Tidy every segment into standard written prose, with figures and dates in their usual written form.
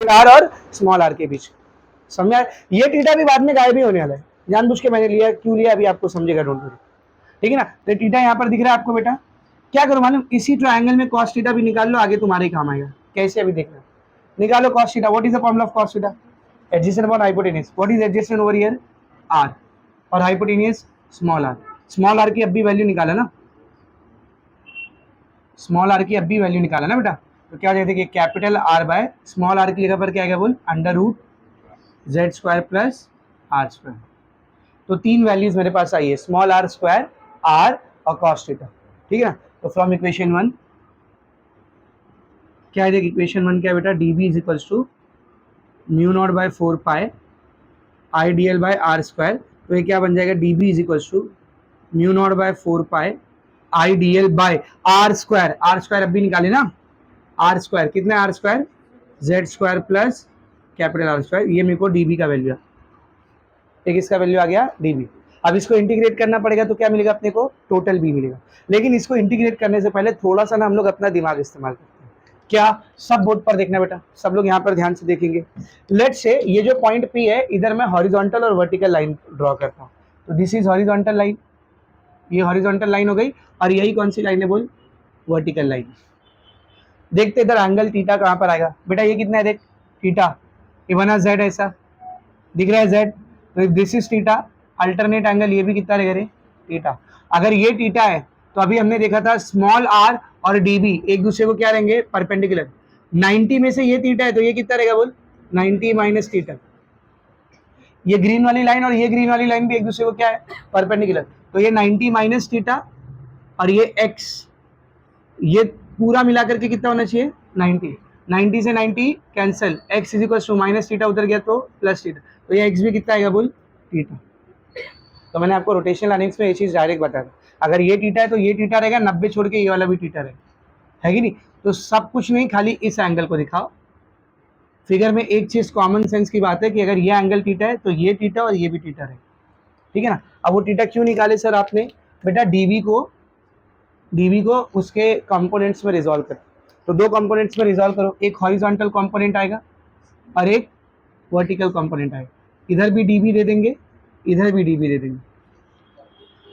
Are और small are के बीच, समझा? ये थीटा भी बाद में गायब ही होने वाला है, जानबूझ के मैंने लिया, क्यों लिया अभी आपको समझेगा, डोंट वरी, ठीक है ना। तो थीटा यहाँ पर दिख रहा है आपको बेटा, क्या करो मालूम, इसी ट्रायंगल में cos थीटा भी निकाल लो, आगे तुम्हारे काम आएगा। कैसे अभी देखना, निकालो cos theta. What is the formula of cos theta? Adjacent upon hypotenuse. What is adjacent over here? r, और hypotenuse small r। Small r की अब भी वैल्यू निकाला ना, स्मॉल r की अब भी वैल्यू निकाला ना बेटा, तो क्या हो जाएगा कि capital R by small r की जगह पर क्या आएगा बोल, under root Z square plus R square. तो तीन वैल्यूज मेरे पास आई है, स्मॉल r स्क्वायर, r और cos थीटा, ठीक है ना। तो फ्रॉम इक्वेशन 1 क्या है, इक्वेशन 1 क्या है बेटा, dB is equals to mu not by 4 pi I D L by R square. तो ये क्या बन जाएगा, dB is equals to mu not by 4 pi I D L by R square. R square अब भी निकाले ना, आर स्क्वायर कितना है, R square Z square plus capital R square, ये मेरे को dB का वैल्यू है, एक इसका वैल्यू आ गया dB। अब इसको इंटीग्रेट करना पड़ेगा तो क्या मिलेगा अपने को, टोटल B मिलेगा। लेकिन इसको इंटीग्रेट करने से पहले थोड़ा सा ना हम लोग अपना दिमाग इस्तेमाल करते हैं। क्या, सब बोर्ड पर देखना बेटा, सब लोग यहाँ पर ध्यान से देखेंगे। लेट्स से ये जो पॉइंट P है, इधर मैं हॉरिजॉन्टल और वर्टिकल लाइन ड्रॉ करता हूँ, तो दिस इज हॉरिजॉन्टल लाइन, ये हॉरिजॉन्टल लाइन हो गई, और यही कौन सी लाइन है बोल, वर्टिकल लाइन। देखते इधर एंगल थीटा कहाँ पर आएगा बेटा, ये कितना है देख, थीटा, ये बना जेड, ऐसा दिख रहा है जेड, तो this is theta, alternate angle ये भी कितना रहेगा रे, थीटा। अगर ये थीटा है तो अभी हमने देखा था स्मॉल r और dB एक दूसरे को क्या रहेंगे, परपेंडिकुलर। 90 में से ये थीटा है तो ये कितना रहेगा बोल, 90 माइनस थीटा। ये ग्रीन वाली लाइन और ये ग्रीन वाली लाइन भी एक दूसरे को क्या है, परपेंडिकुलर, तो ये 90 माइनस थीटा, और ये x, ये पूरा मिलाकर के कितना होना चाहिए, 90। 90 से 90 cancel, x is equal to minus theta उधर गया तो प्लस थीटा, तो ये x भी कितना आएगा बोल, थीटा। तो मैंने आपको रोटेशनल लाइनिंग्स में ये चीज़ डायरेक्ट बताया, अगर ये थीटा है तो ये थीटा रहेगा, 90 छोड़ के ये वाला भी थीटा रहेगा, है कि नहीं। तो सब कुछ नहीं, खाली इस एंगल को दिखाओ। फिगर में एक चीज़ कॉमन सेंस की बात है कि अगर ये एंगल थीटा है तो ये थीटा और ये भी थीटा रहेगा, ठीक है ना। अब वो थीटा क्यों निकाले सर आपने, बेटा डीवी को उसके कंपोनेंट्स में रिजॉल्व करो, तो दो कंपोनेंट्स में रिजॉल्व करो, एक हॉरिजॉन्टल कंपोनेंट आएगा और एक वर्टिकल कंपोनेंट आएगा। इधर भी डीवी दे देंगे, इधर भी डीवी दे देंगे।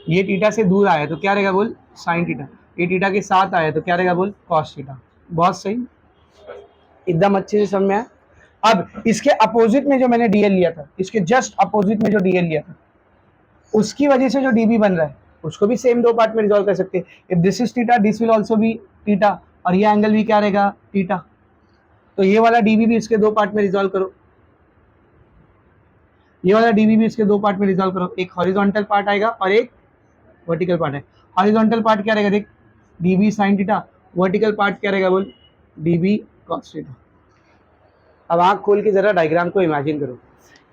ये थीटा से दूर आया तो क्या रहेगा बोल, साइन थीटा, ये थीटा के साथ आया तो क्या रहेगा बोल, कॉस थीटा। बहुत सही, एकदम अच्छे से समझ में आया। अब इसके अपोजिट में जो मैंने डीएल लिया था, इसके जस्ट अपोजिट में जो डीएल लिया था, उसकी वजह से जो डीबी बन रहा है उसको भी सेम दो पार्ट में रिजॉल्व कर सकते हैं। If this is theta, this will also be theta, और ये एंगल भी क्या रहेगा, थीटा। तो ये वाला डीबी भी इसके दो पार्ट में रिजॉल्व करो, ये वाला डीबी भी इसके दो पार्ट में रिजॉल्व करो, एक हॉरिजॉन्टल पार्ट आएगा और एक वर्टिकल पार्ट है। हॉरिजॉन्टल पार्ट क्या रहेगा देख, dB sine theta, vertical part क्या रहेगा बोल, डीबी कॉस थीटा। अब आंख खोल के जरा डायग्राम को इमेजिन करो,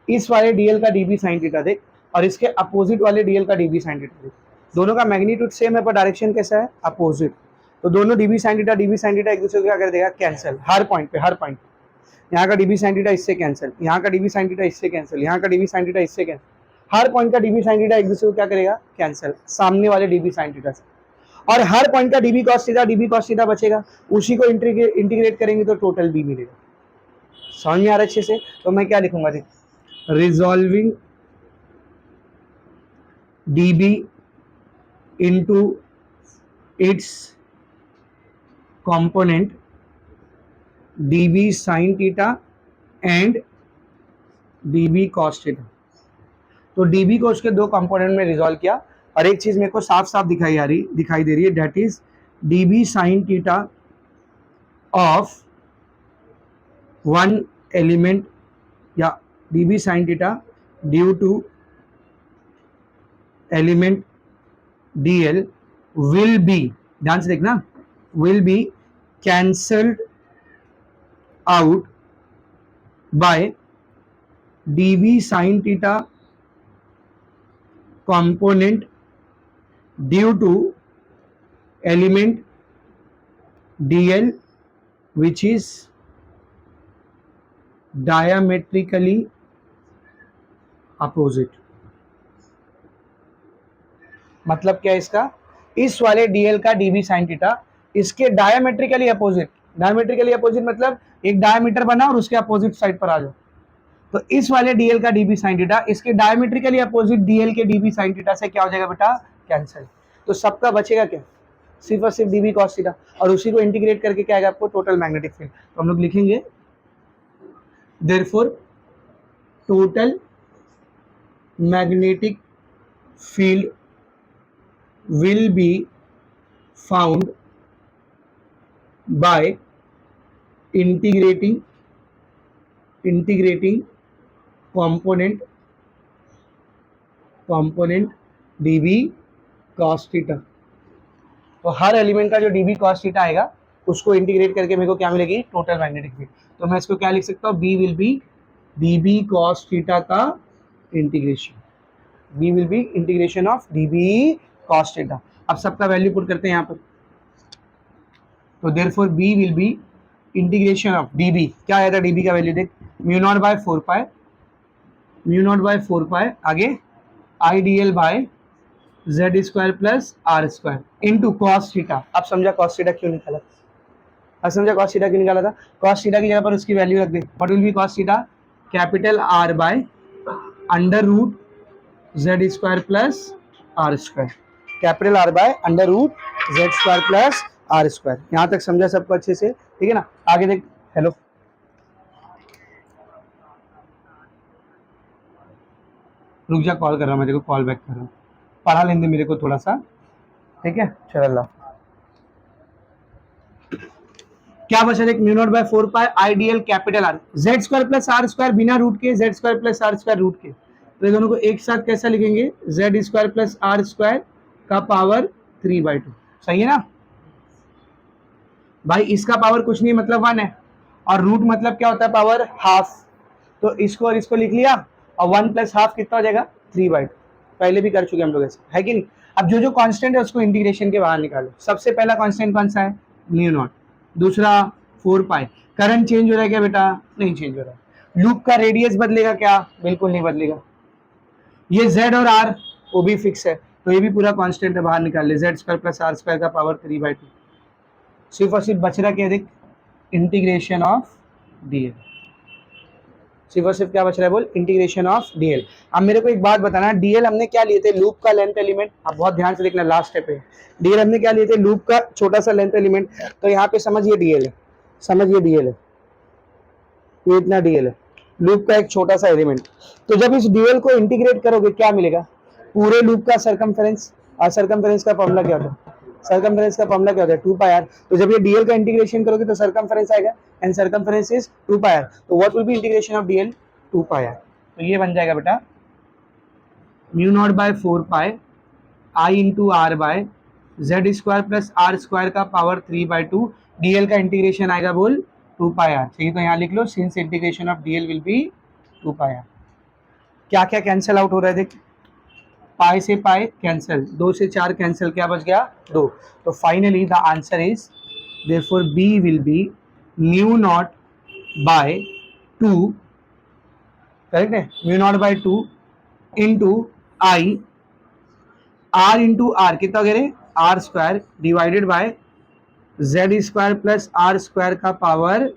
इस वाले डीएल का डीबी साइन थीटा देख, और इसके अपोजिट वाले डीएल का डीबी साइन थीटा देख, दोनों का मैग्नीट्यूड सेम है पर डायरेक्शन कैसा है, अपोजिट। तो दोनों डीबी साइन थीटा एक दूसरे को क्या कर देगा, कैंसिल, हर पॉइंट पे, हर पॉइंट। यहाँ का डीबी साइन थीटा इससे कैंसिल, यहाँ का डीबी साइन थीटा इससे कैंसिल, यहाँ का डीबी साइन थीटा इससे कैंसिल, हर पॉइंट का डीबी साइन थीटा एक दूसरे को क्या करेगा, कैंसिल, सामने वाले डीबी साइन थीटा से। और हर पॉइंट का डीबी कॉस थीटा बचेगा, उसी को इंटीग्रेट करेंगे तो टोटल बी मिलेगा। समझ में आ रहा है अच्छे से। तो मैं क्या लिखूंगा देख, resolving dB into its component dB sin theta and dB cos theta। तो dB को उसके दो कंपोनेंट में रिजॉल्व किया, और एक चीज मेरे को साफ साफ दिखाई दे रही है, that is dB sin theta of one element, या dB sin theta due to element dl will be, ध्यान से देखना, will be cancelled out by dB sin theta component due to element dl which is diametrically opposite। मतलब क्या है इसका, इस वाले dl का dB sin थीटा इसके डायमेट्रिकली अपोजिट, डायमेट्रिकली अपोजिट मतलब एक डायमीटर बना और उसके अपोजिट साइड पर आ जाओ। तो इस वाले डीएल का डीबी साइन थीटा इसके डायमेट्रिकली अपोजिट डीएल के डीबी साइन थीटा से क्या हो जाएगा बेटा, कैंसिल। तो सबका बचेगा क्या, सिर्फ और सिर्फ डीबी कॉस थीटा, और उसी को इंटीग्रेट करके क्या आएगा आपको, टोटल मैग्नेटिक फील्ड। तो हम लोग लिखेंगे therefore total magnetic field will be found by integrating component dB cos theta. तो हर एलिमेंट का जो dB cos थीटा आएगा उसको इंटीग्रेट करके मेरे को क्या मिलेगी, टोटल मैग्नेटिक फील्ड। तो मैं इसको क्या लिख सकता हूँ, B will be dB cos theta का integration, B will be integration of dB cos theta. अब सबका वैल्यू पुट करते हैं यहाँ पर। तो therefore B will be integration of dB, क्या आया था dB का वैल्यू देख, म्यू नॉट बाय 4 पाई आगे IDL by Z square plus R square into cos theta. अब समझा कॉस थीटा क्यों निकाला, अब समझा कॉस थीटा क्यों निकाला था। कॉस थीटा की जगह पर उसकी वैल्यू रख दे, what will be cos theta, capital R by under root Z square plus R square, capital R by under root Z square plus R square. यहाँ तक समझा सबको अच्छे से, ठीक है ना। आगे देख, हेलो रुक जा, कॉल कर रहा हूँ मैं, देखो कॉल बैक कर रहा हूँ, पढ़ा लेंगे मेरे को थोड़ा सा, ठीक है। चल अल्लाह, क्या बचा, देख mu not by 4 pi IDL capital R Z square plus R square बिना रूट के, Z square plus R square root के, तो ये दोनों को एक साथ कैसा लिखेंगे, Z square plus R square का पावर 3/2, सही है ना भाई। इसका पावर कुछ नहीं मतलब 1 है, और रूट मतलब क्या होता है, पावर हाफ। तो इसको और इसको लिख लिया, और 1 प्लस हाफ कितना हो जाएगा, 3/2। पहले भी कर चुके हम लोग ऐसे, है कि नहीं। अब जो जो कांस्टेंट है उसको इंटीग्रेशन के बाहर निकालो। सबसे पहला कांस्टेंट कौन सा है, म्यू नॉट, दूसरा 4 पाई। करंट चेंज हो रहा है क्या बेटा, नहीं चेंज हो रहा है। लूप का रेडियस बदलेगा क्या, बिल्कुल नहीं बदलेगा। ये Z और R वो भी फिक्स है, तो ये भी पूरा कांस्टेंट है, बाहर निकाल ले, Z square plus R square का पावर 3/2। सिर्फ और सिर्फ बच रहा क्या, देख इंटीग्रेशन ऑफ डीएल, सिर्फ और सिर्फ क्या बच रहा है बोल, इंटीग्रेशन ऑफ डीएल। अब मेरे को एक बात बताना, डीएल हमने क्या लिए थे, लूप का लेंथ एलिमेंट। अब बहुत ध्यान से देखना, लास्ट स्टेप है, डीएल हमने क्या लिए थे, लूप का छोटा सा लेंथ एलिमेंट। तो यहाँ पे समझिए डीएल है, समझिए डीएल है, ये इतना डीएल है, लूप का एक छोटा सा एलिमेंट। तो जब इस डीएल को इंटीग्रेट करोगे क्या मिलेगा, पूरे लूप का सर्कमफेरेंस। और सर्कमफेरेंस का फॉर्मूला क्या होता है, सर्कमफेरेंस का फॉर्मूला क्या होता है, 2 पाई आर। तो जब ये डीएल का इंटीग्रेशन करोगे तो सर्कमफेरेंस आएगा, and circumference is 2 pi R. तो what will be integration of DL, 2 pi R. तो ये बन जाएगा बेटा mu not by 4 pi I into R by Z square plus R square का पावर 3/2। डीएल का इंटीग्रेशन आएगा बोल 2 पाई आर। चाहिए तो यहाँ लिख लो, since integration of DL will be 2 pi R. क्या क्या कैंसिल आउट हो रहा है देख, पाई से पाई कैंसिल, 2 से 4 कैंसिल, क्या बच गया 2। तो finally the answer is therefore B will be mu not by 2, correct है, mu not by 2 into I, R into R कितना वगैरह, R square divided by Z square plus R square का power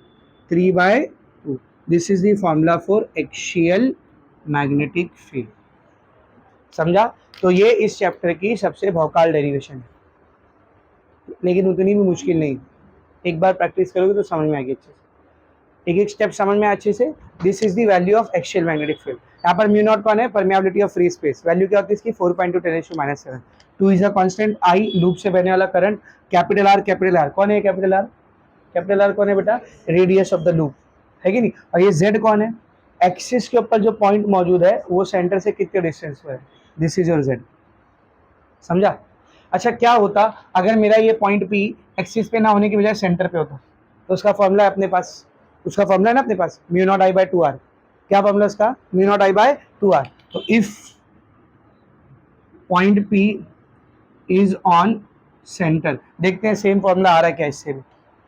3/2। This is the formula for axial magnetic field, समझा। तो ये इस chapter की सबसे भौकाल डेरिवेशन है, लेकिन उतनी भी मुश्किल नहीं, एक बार प्रैक्टिस करोगे तो समझ में आएगी अच्छे से, एक एक स्टेप समझ में अच्छे से। This is the value of axial magnetic field. यहाँ पर म्यू नॉट कौन है, permeability of free space, value क्या होती है इसकी 4.2 × 10⁻⁷। 2 is a constant, I loop से बहने वाला करंट, कैपिटल आर कौन है, कैपिटल आर कौन है बेटा, रेडियस ऑफ द लूप, है कि नहीं। और ये जेड कौन है, एक्सिस के ऊपर जो पॉइंट मौजूद है वो सेंटर से कितने डिस्टेंस पर है, दिस इज योर जेड, समझा। अच्छा क्या होता अगर मेरा ये पॉइंट पी एक्सिस पे ना होने की बजाय सेंटर पे होता, तो उसका फॉर्मूला है अपने पास, उसका फॉर्मूला है ना अपने पास, mu naught I bye 2r। क्या फॉर्मूला उसका, mu naught I bye 2r। तो if point P is on centre, देखते हैं सेम फॉर्मूला आ रहा है क्या इससे भी,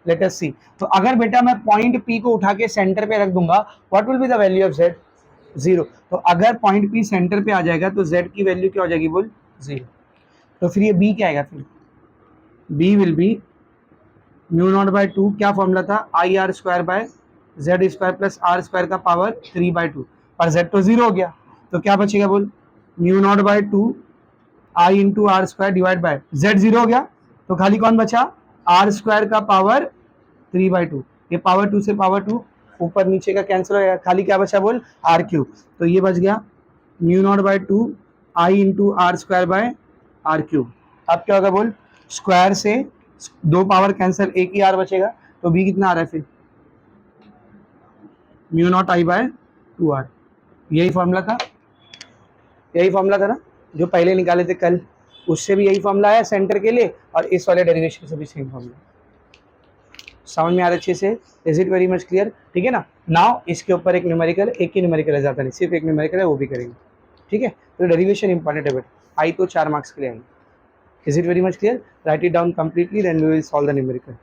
लेट अस सी। तो अगर बेटा मैं पॉइंट P को उठा के सेंटर पे रख दूंगा, what will be the value of Z, 0। तो अगर पॉइंट P सेंटर पे आ जाएगा तो Z की वैल्यू क्या हो जाएगी बोल, 0। तो फिर ये B क्या आएगा, फिर B will be mu not by 2 क्या फॉर्मूला था, I R square by Z square plus R square का पावर 3/2, पर जेड तो जीरो हो गया, तो क्या बचेगा बोल, mu not by 2 I into R square divide by Z zero हो गया, तो खाली कौन बचा, आर स्क्वायर का पावर 3/2, ये पावर 2 से पावर 2 ऊपर नीचे का कैंसिल हो गया, खाली क्या बचा बोल, आर क्यूब, तो ये बच गया mu not by 2 I into R square by R cube. अब क्या होगा बोल, स्क्वायर से दो पावर कैंसिल, एक ही आर बचेगा, तो बी कितना आ रहा है फिर, mu naught I bye 2r। यही फॉर्मूला था, यही फॉर्मूला था ना जो पहले निकाले थे कल, उससे भी यही फॉर्मूला आया सेंटर के लिए, और इस वाले डेरिवेशन से भी सेम फॉर्मूला। समझ में आ रहा अच्छे से, is it very much clear, ठीक है ना। नाउ इसके ऊपर एक न्यूमेरिकल, एक ही न्यूमेरिकल है, ज़्यादा नहीं, सिर्फ एक न्यूमेरिकल है, वो भी करेंगे, ठीक है। तो डेरिवेशन इंपॉर्टेंट है, बट आई तो 4 मार्क्स के लिए आएंगे। Is it very much clear, right it down completely, then we will solve the numerical.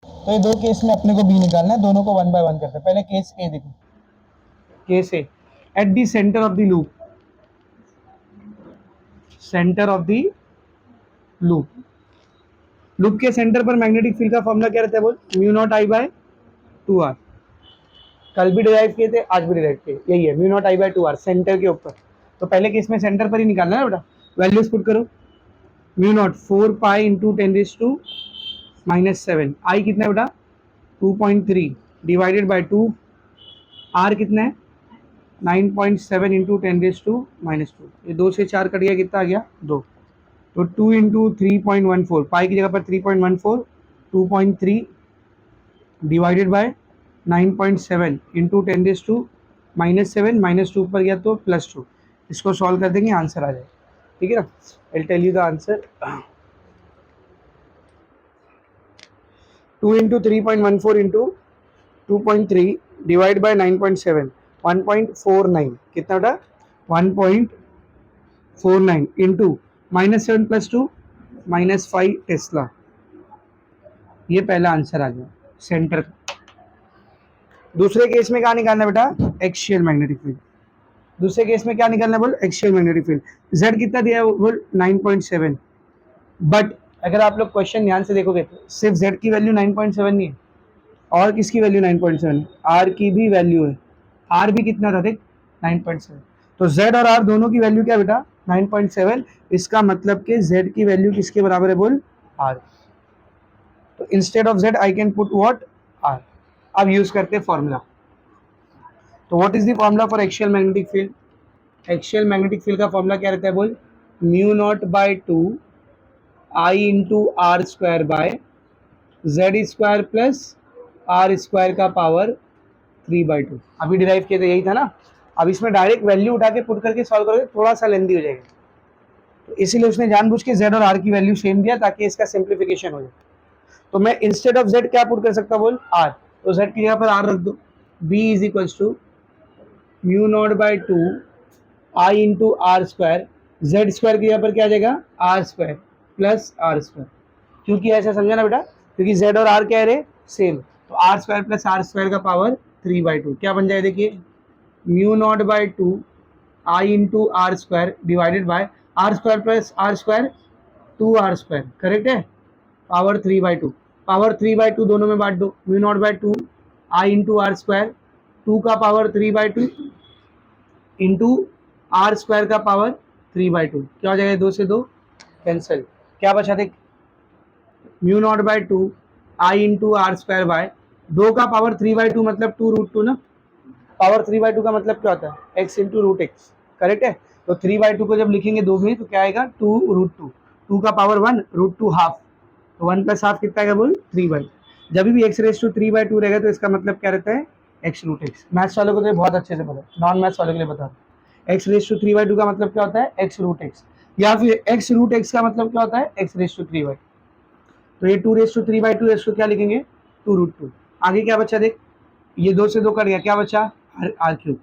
तो ये दो केस में अपने को बी निकालना है, दोनों को 1 बाय 1 करते हैं। पहले केस ए देखो, case A, at the centre of the loop, centre of the loop, loop के सेंटर पर मैग्नेटिक फील्ड का फॉर्मूला क्या रहता है बोल, mu not I bye 2r। कल भी डिराइव किए थे, आज भी डिराइव किए, यही है mu not I bye 2r centre के ऊपर। तो पहले केस में सेंटर पर ही निकालना है बेटा, वैल्यूज पुट करो, म्यू नॉट 4 पाई इंटू 10⁻⁻⁷, आई कितना है बेटा 2.3 डिवाइडेड बाय 2, आर कितना है 9.7 इंटू 10⁻², ये 2 से 4 कट गया, कितना आ गया 2, तो 2 इंटू 3.14, पाई की जगह पर 3.14, 2.3 डिवाइडेड बाय 9.7 इंटू 10⁻⁻⁷, -2 पर गया तो +2, इसको सॉल्व कर देंगे आंसर आ जाएगा, ठीक है ना। I tell you the answer, 2 into 3.14 into 2.3 divide by 9.7, 1.49, कितना बेटा 1.49 इंटू -7 + 2 -5 टेस्ला, ये पहला आंसर आ गया सेंटर का। दूसरे केस में क्या निकालना है बेटा, एक्सियल मैग्नेटिक फील्ड। दूसरे केस में क्या निकालना है बोल, एक्सियल मैग्नेटिक फील्ड। Z कितना दिया है बोल 9.7, बट अगर आप लोग क्वेश्चन ध्यान से देखोगे तो सिर्फ Z की वैल्यू 9.7 नहीं है, और किसकी वैल्यू 9.7, R की भी वैल्यू है, R भी कितना था देख 9.7, तो Z और R दोनों की वैल्यू क्या बेटा 9.7, इसका मतलब कि Z की वैल्यू किसके बराबर है बोल, R। तो instead of Z I can put what, R। अब यूज करते हैं फॉर्मूला। तो what is the formula for axial magnetic field, axial magnetic field का फॉर्मूला क्या रहता है बोल, mu not by 2 I into R square by Z square plus R square का पावर 3/2। अभी डिराइव किया था, यही था ना, अब इसमें डायरेक्ट वैल्यू उठा के पुट करके सॉल्व करोगे थोड़ा सा लेंदी हो जाएगा, तो इसीलिए उसने जानबूझ के z और r की वैल्यू सेम दिया ताकि इसका सिंप्लीफिकेशन हो जाए। तो मैं इंस्टेड ऑफ z क्या पुट कर सकता हूँ बोल, r, तो z की जगह पर r रख दो। b is equals to mu naught by 2 i into R square, Z square की जगह पर क्या आ जाएगा R square plus R square. क्यों किया ऐसा समझा ना बेटा, क्योंकि z और r क्या है रे सेम, तो R square plus R square का पावर 3/2 क्या बन जाए देखिए, mu naught by 2 I into R square divided by R square plus R square 2r square, correct है, पावर 3/2, पावर 3/2 दोनों में बांट दो, mu naught by 2 I into R square 2 का पावर 3/2 इंटू आर स्क्वायर का पावर 3/2, क्या हो जाएगा 2 से 2 कैंसिल, क्या बचा देख, mu naught by 2 I into R square by 2 का पावर 3/2 मतलब 2√2 ना, पावर 3/2 का मतलब क्या होता है x into root X, correct है, तो 3/2 को जब लिखेंगे दो में तो क्या आएगा 2√2, 2 का पावर 1 √2 हाफ, तो 1 प्लस हाफ कितना आएगा बोल 3/2, जब भी x रेस टू 3/2 रहेगा तो इसका मतलब क्या रहता है x√x। मैथ्स वालों को तो बहुत अच्छे से पता है, नॉन मैथ्स वालों के लिए बता, x रेस टू 3/2 का मतलब क्या होता है x√x, या फिर x√x का मतलब क्या होता है x रेस टू 3/2, तो ये 2 रेस टू 3/2 इसको क्या लिखेंगे 2√2। आगे क्या बचा देख, ये 2 से 2 कट गया, क्या बचा आर क्यूब,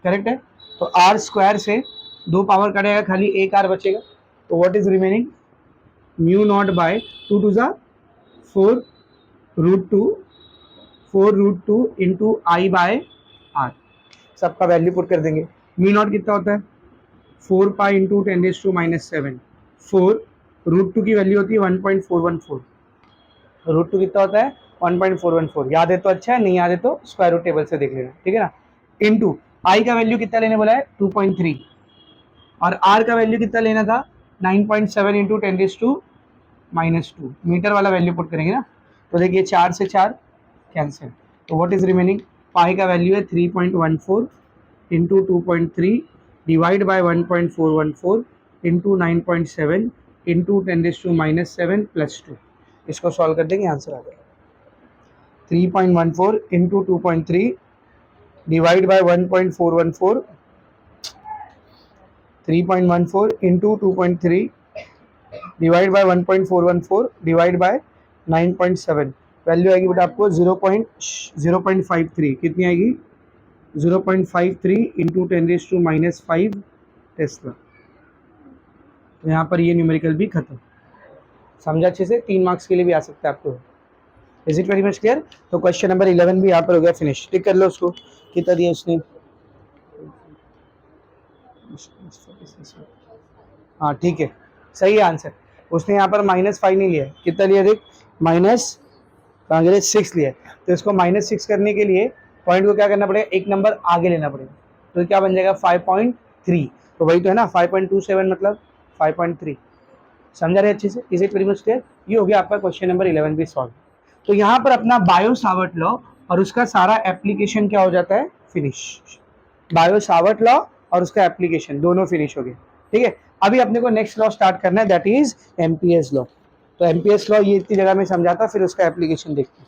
करेक्ट है, तो आर स्क्वायर से 2 पावर कटेगा खाली एक आर बचेगा, तो what is remaining mu not by 2 टू ज़ा 4√2 इंटू आई बाय आर, सबका वैल्यू पुट कर देंगे। म्यू नॉट कितना होता है 4 पाई इंटू 10⁻⁷, 4√2 की वैल्यू होती है 1.414, √2 कितना होता है 1.414, याद है तो अच्छा है, नहीं याद है तो स्क्वायर रूट टेबल से देख लेना, ठीक है ना, इनटू आई का वैल्यू कितना लेने बोला है 2.3 और आर का वैल्यू कितना लेना था 9.7 इंटू 10⁻⁻2, मीटर वाला वैल्यू पुट करेंगे ना, तो देखिए 4 से 4 कैंसिल, तो व्हाट इज रिमेनिंग, पाई का वैल्यू है 3.14 into 2.3 divide bye 1.414 into 9.7 into 10⁻⁷ plus 2, इसको सॉल्व कर देंगे आंसर आ जाएगा 3.14 into 2.3 divide bye 1.414, 3.14 into 2.3 divide bye 1.414 divide by 9.7, value आएगी बेटा आपको 0.53, कितनी आएगी 0.53 इंटू 10⁻⁵ टेस्ला, तो यहाँ पर ये न्यूमेरिकल भी खत्म, समझा अच्छे से, 3 मार्क्स के लिए भी आ सकता है आपको, is it very much clear. तो क्वेश्चन नंबर 11 भी यहाँ पर हो गया फिनिश, टिक कर लो उसको, कितना दिया उसने, हाँ ठीक है सही है आंसर, उसने यहाँ पर -5 नहीं लिया, कितना लिया देख -6 लिया, तो इसको -6 करने के लिए पॉइंट को क्या करना पड़ेगा एक नंबर आगे लेना पड़ेगा, तो क्या बन जाएगा 5.3, तो वही तो है ना 5.27 मतलब 5.3, समझा रहे अच्छे से, is it very much clear. ये हो गया आपका क्वेश्चन नंबर 11 भी सॉल्व। तो यहाँ पर अपना बायो सावर्ट लॉ और उसका सारा एप्लीकेशन क्या हो जाता है फिनिश, बायो सावर्ट लॉ और उसका एप्लीकेशन दोनों फिनिश हो गए, ठीक है। अभी अपने को नेक्स्ट लॉ स्टार्ट करना है, दैट इज एमपीएस लॉ। तो एमपीएस लॉ ये इतनी जगह में समझाता, फिर उसका एप्लीकेशन देखते हैं।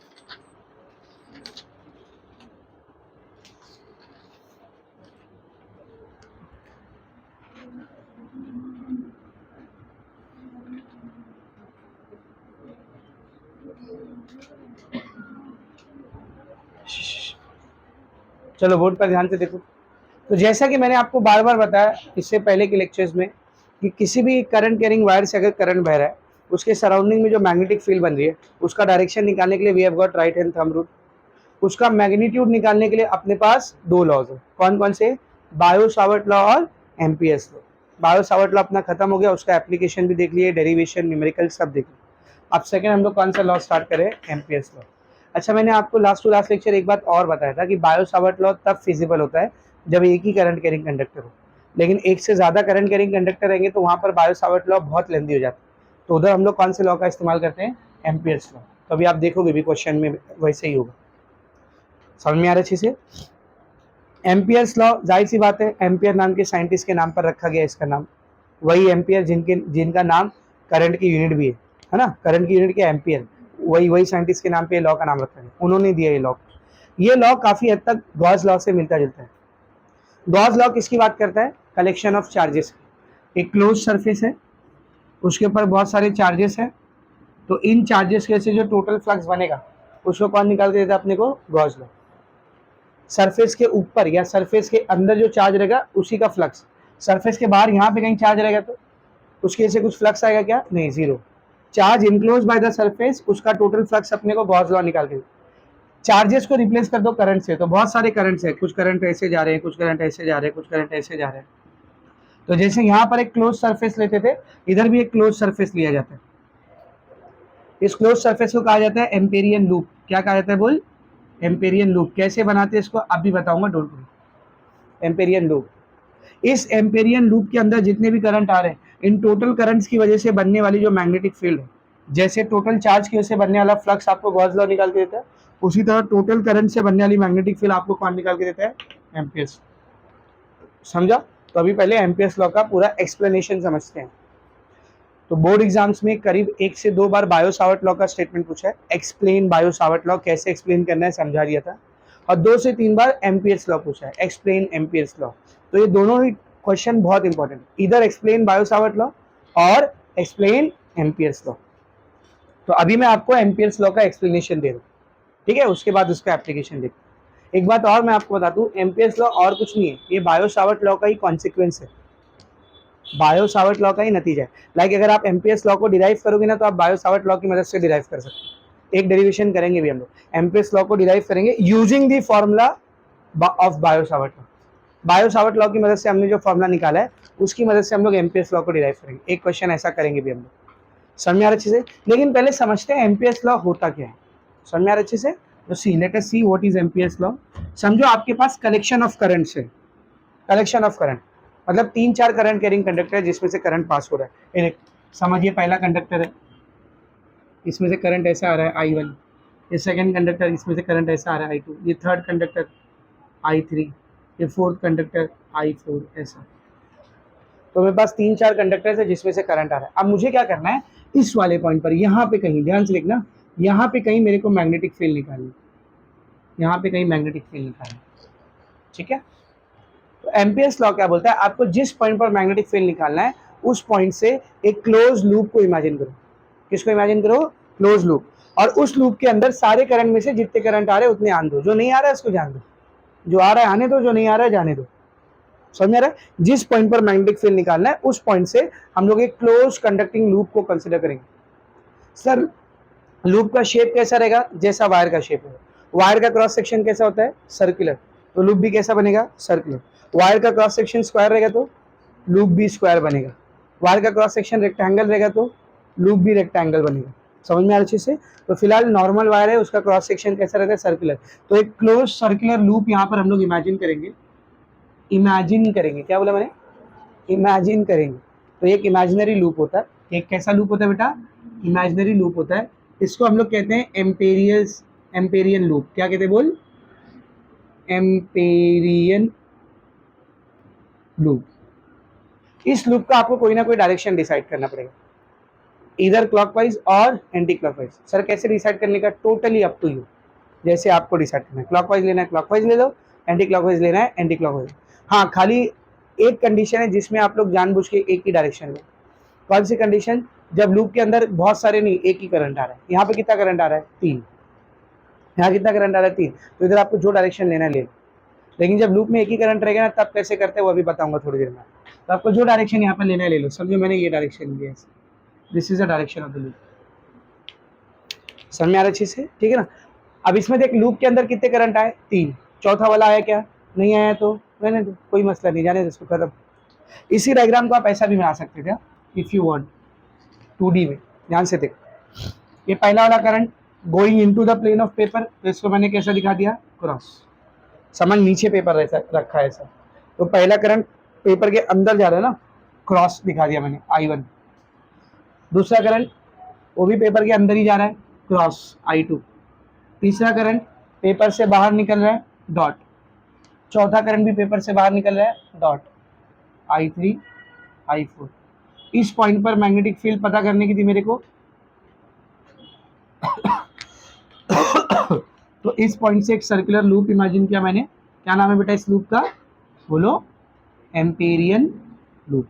चलो बोर्ड पर ध्यान से देखो। तो जैसा कि मैंने आपको बार बार बताया इससे पहले के लेक्चर्स में कि किसी भी करंट कैरिंग वायर से अगर करंट बह रहा है, उसके सराउंडिंग में जो मैग्नेटिक फील्ड बन रही है उसका डायरेक्शन निकालने के लिए we have got right hand thumb rule, उसका मैग्नीट्यूड निकालने के लिए अपने पास 2 लॉज है, कौन कौन से, बायो सावर्ट लॉ और MPS law. Biot Savart law अपना खत्म हो गया, उसका एप्लीकेशन भी देख लिए, डेरिवेशन न्यूमेरिकल सब देख लिया। अब सेकंड हम लोग कौन सा लॉ स्टार्ट करें, एमपीएस लॉ। अच्छा मैंने आपको लास्ट टू लास्ट लेक्चर एक बात और बताया था कि बायो सावर्ट लॉ तब फिजिबल होता है जब एक ही करंट कैरिंग कंडक्टर हो, लेकिन एक से ज़्यादा करंट कैरिंग कंडक्टर रहेंगे तो वहाँ पर बायो सावर्ट लॉ बहुत लेंदी हो जाता है, तो उधर हम लोग कौन से लॉ का इस्तेमाल करते हैं, एम्पियर्स लॉ। तो अभी आप देखोगे भी क्वेश्चन में वैसे ही होगा, समझ में आ रहा है अच्छे से। एम्पियर्स लॉ जाहिर सी बात है एम्पियर नाम के साइंटिस्ट के नाम पर रखा गया इसका नाम, वही एम्पियर जिनका नाम करंट की यूनिट भी है ना, करंट की यूनिट क्या एम्पियर, वही साइंटिस्ट के नाम पे लॉ का नाम रखा गया, उन्होंने दिया ये लॉ। ये लॉ काफ़ी हद तक गॉस लॉ से मिलता जुलता है। गॉस लॉ किसकी बात करता है? Collection of charges. एक क्लोज सरफेस है, उसके ऊपर बहुत सारे चार्जेस हैं, तो इन चार्जेस के से जो टोटल फ्लक्स बनेगा उसको कौन निकाल के देता है अपने को? Gauss law. सरफेस के ऊपर या सरफेस के अंदर जो चार्ज रहेगा उसी का फ्लक्स, सरफेस के बाहर यहाँ पे कहीं चार्ज रहेगा तो उसके वजह से कुछ फ्लक्स आएगा क्या? नहीं, zero. Charge enclose by the surface, उसका टोटल फ्लक्स अपने को गॉस लॉ निकाल के। चार्जेस को रिप्लेस कर दो करंट से, तो बहुत सारे करंट्स है, कुछ करंट ऐसे जा रहे हैं, कुछ करंट ऐसे जा रहे हैं, कुछ करंट ऐसे जा रहे हैं। तो जैसे यहाँ पर एक क्लोज सरफेस लेते थे, इधर भी एक क्लोज सरफेस लिया जाता है। इस क्लोज सरफेस को कहा जाता है एम्पेरियन लूप। क्या कहा जाता है बोल? Amperian loop. कैसे बनाते हैं इसको अब भी बताऊंगा, डोंट वरी। एम्पेरियन लूप, इस एम्पेरियन लूप के अंदर जितने भी करंट आ रहे हैं, इन टोटल करंट्स की वजह से बनने वाली जो मैग्नेटिक फील्ड है, जैसे टोटल चार्ज की वजह से बनने वाला फ्लक्स आपको गॉस लॉ निकाल के देता है, उसी तरह टोटल करंट से बनने वाली मैग्नेटिक फील्ड आपको कौन निकाल के देता है? एम्पियर्स। समझा? तो अभी पहले एम्पियर्स लॉ का पूरा एक्सप्लेनेशन समझते हैं। तो बोर्ड एग्जाम्स में करीब 1 से 2 बार बायो सावर्ट लॉ का स्टेटमेंट पूछा है, एक्सप्लेन बायो सावर्ट लॉ, कैसे एक्सप्लेन करना है समझा दिया था। और 2 से 3 बार एम्पियर्स लॉ पूछा है, एक्सप्लेन एम्पियर्स लॉ। तो ये दोनों ही क्वेश्चन बहुत इंपॉर्टेंट, इधर एक्सप्लेन बायो सावर्ट लॉ और एक्सप्लेन एम्पियर्स लॉ। तो अभी मैं आपको एम्पियर्स लॉ का एक्सप्लेनेशन दे रहा हूँ, ठीक है, उसके बाद उसका एप्लीकेशन देखते हैं। एक बात और मैं आपको बता दूं, एम्पियर्स लॉ और कुछ नहीं है, ये बायो सावर्ट लॉ का ही कॉन्सिक्वेंस है, बायो सावर्ट लॉ का ही नतीजा है। लाइक अगर आप एम्पियर्स लॉ को डिराइव करोगे ना, तो आप बायो सावर्ट लॉ की मदद से डिराइव कर सकते हैं। एक डेरिवेशन करेंगे भी हम लोग, एम्पियर्स लॉ को डिराइव करेंगे using the formula of Biot Savart law. Biot Savart law की मदद से हमने जो फॉर्मूला निकाला है, उसकी मदद से हम लोग एम्पियर्स लॉ को डिराइव करेंगे। एक क्वेश्चन ऐसा करेंगे भी हम लोग। समझ में आ रहा अच्छे से? लेकिन पहले समझते हैं एम्पियर्स लॉ होता क्या है। समझ में आ रहा अच्छे से? तो see let us see what is Ampere's law. समझो आपके पास कलेक्शन ऑफ करंट्स है, कलेक्शन ऑफ करंट मतलब 3-4 करंट कैरिंग कंडक्टर है जिसमें से करंट पास हो रहा है। ये समझिए, पहला कंडक्टर है, इसमें से करंट ऐसा आ रहा है I1। ये सेकंड कंडक्टर, इसमें से करंट ऐसा आ रहा है I2। ये थर्ड कंडक्टर I3। ये फोर्थ कंडक्टर I4। ऐसा तो मेरे पास 3-4 कंडक्टर है जिसमें से करंट आ रहा है। अब मुझे क्या करना है, इस वाले पॉइंट पर यहाँ पे कहीं, ध्यान से देखना, यहाँ पे कहीं मेरे को मैग्नेटिक फील्ड निकालनी, यहाँ पे कहीं मैग्नेटिक फील्ड निकालनी, ठीक है। तो एम्पियर्स लॉ क्या बोलता है, आपको जिस पॉइंट पर मैग्नेटिक फील्ड निकालना है उस पॉइंट से एक क्लोज लूप को इमेजिन करो। किसको इमेजिन करो? Close loop. और उस लूप के अंदर सारे करंट में से जितने करंट आ रहे हैं उतने आने दो, जो नहीं आ रहा है उसको जान दो, जो आ रहा है आने दो, जो नहीं आ रहा है जाने दो। समझ में आ रहा है? जिस पॉइंट पर मैग्नेटिक फील्ड निकालना है उस पॉइंट से हम लोग एक क्लोज कंडक्टिंग लूप को कंसिडर करेंगे। सर लूप का शेप कैसा रहेगा? जैसा वायर का शेप है। वायर का क्रॉस सेक्शन कैसा होता है? सर्कुलर। तो लूप भी कैसा बनेगा? सर्कुलर। वायर का क्रॉस सेक्शन स्क्वायर रहेगा तो लूप भी स्क्वायर बनेगा। वायर का क्रॉस सेक्शन रेक्टेंगल रहेगा तो लूप भी रेक्टेंगल बनेगा। समझ में आ रही अच्छे से? तो फिलहाल नॉर्मल वायर है, उसका क्रॉस सेक्शन कैसा रहता है? सर्कुलर। तो एक क्लोज सर्कुलर लूप यहाँ पर हम लोग इमेजिन करेंगे, इमेजिन करेंगे। क्या बोला मैंने? इमेजिन करेंगे। तो एक इमेजिनरी लूप होता है, एक कैसा लूप होता है बेटा? इमेजिनरी लूप होता है। इसको हम लोग कहते हैं एम्पेरियन लूप। क्या कहते हैं बोल? Amperian loop. इस लूप का आपको कोई ना कोई डायरेक्शन डिसाइड करना पड़ेगा, इधर क्लॉकवाइज और एंटी क्लॉकवाइज। सर कैसे डिसाइड करने का? टोटली अप टू यू, जैसे आपको डिसाइड करना है। क्लॉकवाइज लेना है क्लॉकवाइज ले लो, एंटी क्लॉकवाइज लेना है एंटी क्लॉकवाइज। हाँ, खाली एक कंडीशन है जिसमें आप लोग जानबूझ के एक ही डायरेक्शन में। कौन सी कंडीशन? जब लूप के अंदर बहुत सारे नहीं, एक ही करंट आ रहा है। यहाँ पे कितना करंट आ रहा है? 3। यहाँ कितना करंट आ रहा है? 3। तो इधर आपको जो डायरेक्शन लेना है ले लो। लेकिन जब लूप में एक ही करंट रहेगा ना, तब कैसे करते हैं वो अभी बताऊंगा थोड़ी देर में। तो आपको जो डायरेक्शन यहाँ पर लेना है ले लो। समझो मैंने ये डायरेक्शन लिया है, this is the direction of the loop. समझ में आ रहा है अच्छे से? ठीक है ना। अब इसमें देख, लूप के अंदर कितने करंट आए? 3। चौथा वाला आया क्या? नहीं आया तो रहने दो, कोई मसला नहीं, जाने दो इसको, खत्म। इसी डायग्राम को आप ऐसा भी बना सकते थे इफ यू वांट, 2D में। ध्यान से देख, ये पहला वाला current going into the plane of paper, तो इसको मैंने कैसा दिखा दिया? क्रॉस। समझ, नीचे पेपर ऐसा रखा है ऐसा, तो पहला करंट पेपर के अंदर जा रहा है ना, क्रॉस दिखा दिया मैंने, I1। दूसरा करंट वो भी पेपर के अंदर ही जा रहा है, क्रॉस, I2। तीसरा करंट पेपर से बाहर निकल रहा है, डॉट। चौथा करंट भी पेपर से बाहर निकल रहा है, डॉट, I3 I4। इस पॉइंट पर मैग्नेटिक फील्ड पता करने की थी मेरे को तो इस पॉइंट से एक सर्कुलर लूप इमेजिन किया मैंने। क्या नाम है बेटा इस लूप का? बोलो, एम्पेरियन लूप।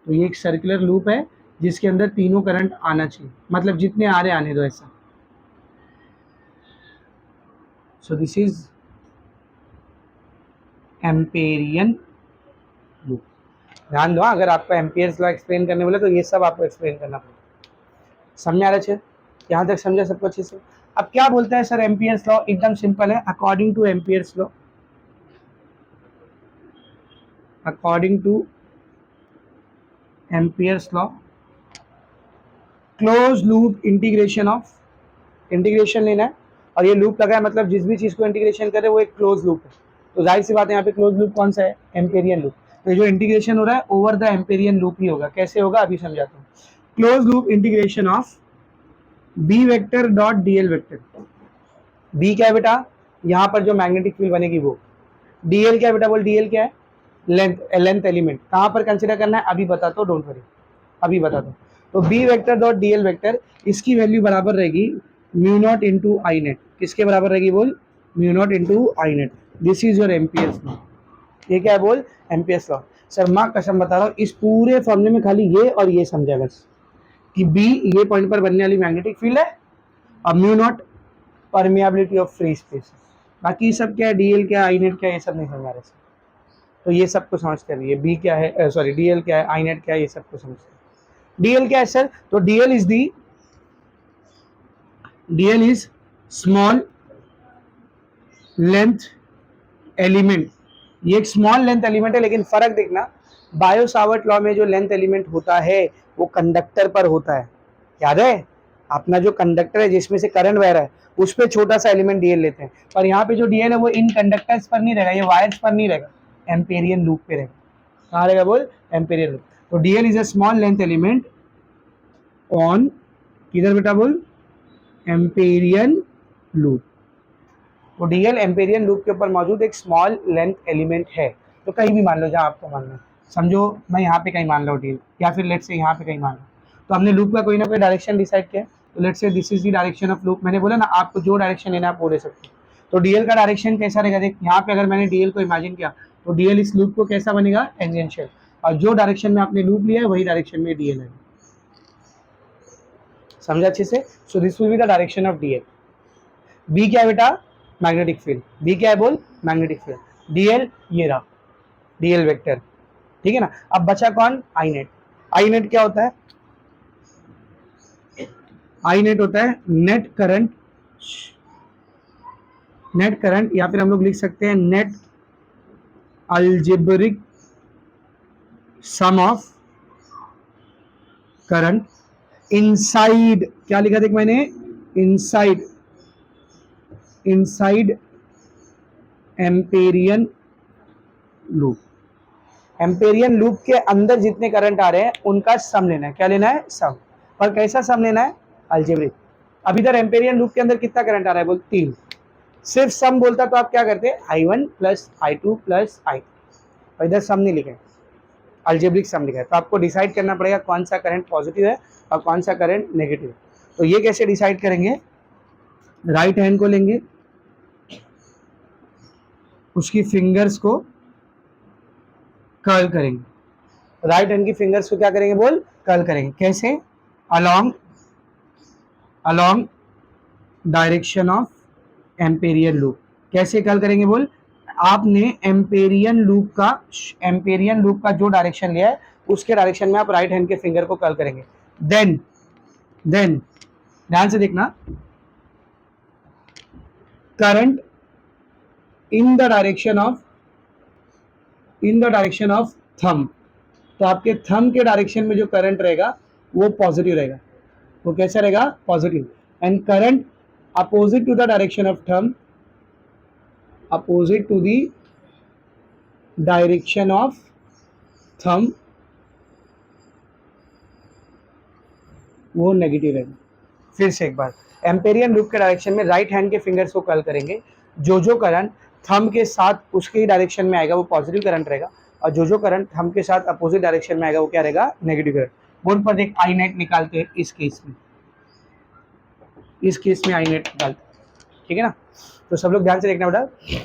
तो ये एक सर्कुलर लूप है जिसके अंदर तीनों करंट आना चाहिए, मतलब जितने आ रहे आने दो ऐसा। So this is Amperian loop. ध्यान दो, अगर आपको एम्पियर्स लॉ एक्सप्लेन करने बोले तो ये सब आपको एक्सप्लेन करना पड़ेगा। समझ आ रहा है? यहाँ तक समझा सबको अच्छे से? अब क्या बोलता है सर एम्पियर्स लॉ? एकदम सिंपल है, according to Ampere's law, according to Ampere's law, close loop integration of, integration लेना है और ये लूप लगा है, मतलब जिस भी चीज को इंटीग्रेशन करे वो एक क्लोज लूप है। तो जाहिर सी बात है यहाँ पे क्लोज लूप कौन सा है? Amperian loop. तो जो इंटीग्रेशन हो रहा है ओवर द एम्पेरियन लूप ही होगा। कैसे होगा अभी समझाता हूँ। Close loop integration of B vector dot DL vector. B क्या है बेटा? यहाँ पर जो मैग्नेटिक फील्ड बनेगी वो। डीएल क्या है बेटा? बोल, डीएल क्या है? Length, length element. कहाँ पर कंसिडर करना है अभी बताता हूँ, डोंट वरी, अभी बताता हूँ। तो B vector dot DL vector, इसकी वैल्यू बराबर रहेगी mu not into I net. किसके बराबर रहेगी? बोल, mu not into I net. This is your Ampere's law. ये क्या है? बोल, एम्पियर्स लॉ। सर माँ कसम बता रहा हूँ, इस पूरे फॉर्मूले में खाली ये और ये समझा बस, कि बी ये पॉइंट पर बनने वाली मैग्नेटिक फील्ड है और mu naught permeability of free space. बाकी सब क्या है? डीएल क्या है, आई नेट क्या है, ये सब नहीं समझा रहे। तो ये सबको समझते रहिए। बी क्या है, सॉरी डीएल क्या है, आई नेट क्या है, ये सबको समझते हैं। डीएल क्या है सर? तो DL is the, DL is small length element. ये एक स्मॉल लेंथ एलिमेंट है, लेकिन फर्क देखना, बायो सावर्ट लॉ में जो लेंथ एलिमेंट होता है वो कंडक्टर पर होता है। याद है? अपना जो कंडक्टर है जिसमें से करंट बह रहा है उस पर छोटा सा एलिमेंट डीएल लेते हैं, पर यहाँ पे जो डीएल है वो इन कंडक्टर्स पर नहीं रहेगा, ये वायर्स पर नहीं रहेगा, एम्पेरियन लूप पे रहेगा। कहाँ रहेगा? बोल, एम्पेरियन लूप। तो DL is a small length element on, किधर बेटा? बोल, एम्पेरियन लूप। तो डीएल एम्पेरियन लूप के ऊपर मौजूद एक स्मॉल लेंथ एलिमेंट है। तो कहीं भी मान लो जहाँ आपको मानना है, समझो मैं यहाँ पे कहीं मान लो डीएल, या फिर लेट्स से यहाँ पे कहीं मान लो। तो हमने लूप का कोई ना कोई डायरेक्शन डिसाइड किया। तो let's say this is the direction of loop. मैंने बोला ना आपको जो डायरेक्शन लेना आप वो ले सकते हो। तो डीएल का डायरेक्शन कैसा रहेगा? देख यहाँ पे अगर मैंने डीएल को इमेजिन किया तो डीएल इस लूप को कैसा बनेगा? टेंजेंशियल। और जो डायरेक्शन में आपने लूप लिया है वही डायरेक्शन में डीएल है। समझा अच्छे से? So this will be the direction of DL. B क्या है बेटा? Magnetic field. बी क्या है? बोल, मैग्नेटिक फील्ड। डीएल ये रहा, डीएल वेक्टर, ठीक है ना। अब बचा कौन? आई नेट। आई नेट क्या होता है? आई नेट होता है नेट करंट, नेट करंट, या फिर हम लोग लिख सकते हैं net algebraic sum of current inside, क्या लिखा देख मैंने? Inside, inside Amperian loop. Amperian loop के अंदर जितने करंट आ रहे हैं उनका सम लेना है। क्या लेना है? सम। और कैसा सम लेना है? अलजेब्रिक। अब इधर एम्पेरियन लूप के अंदर कितना करंट आ रहा है? बोल, 3। सिर्फ सम बोलता तो आप क्या करते? I1 plus I2 plus I, और इधर सम नहीं लिखा है, अलजेब्रिक सम लिखा है। तो आपको डिसाइड करना पड़ेगा कौन सा करंट पॉजिटिव है और कौन सा करंट नेगेटिव है। तो ये कैसे डिसाइड करेंगे? राइट हैंड को लेंगे, उसकी फिंगर्स को कर्ल करेंगे। राइट हैंड की फिंगर्स को क्या करेंगे? बोल, कर्ल करेंगे। कैसे? Along, along direction of Amperian loop. कैसे कर्ल करेंगे? बोल, आपने एम्पेरियन लूप का, एम्पेरियन लूप का जो डायरेक्शन लिया है उसके डायरेक्शन में आप राइट हैंड के फिंगर को कर्ल करेंगे। देन ध्यान से देखना, current in the direction of, in the direction of thumb. तो आपके थंब के डायरेक्शन में जो करंट रहेगा वो पॉजिटिव रहेगा। वो कैसा रहेगा? Positive. And current opposite to the direction of thumb, opposite to the direction of thumb, वो नेगेटिव रहेगा। फिर से एक बार, एम्पेरियन लूप के डायरेक्शन में राइट हैंड के फिंगर्स को कर्ल करेंगे। जो करंट थंब के साथ उसके ही डायरेक्शन में आएगा वो पॉजिटिव करंट रहेगा, और जो करंट थंब के साथ अपोजिट डायरेक्शन में आएगा वो क्या रहेगा? Negative current. बोर्ड पर देख, आई नेट निकालते हैं इस केस में, इस केस में आई नेट निकालते हैं, ठीक है ना। तो सब लोग ध्यान से देखना बेटा।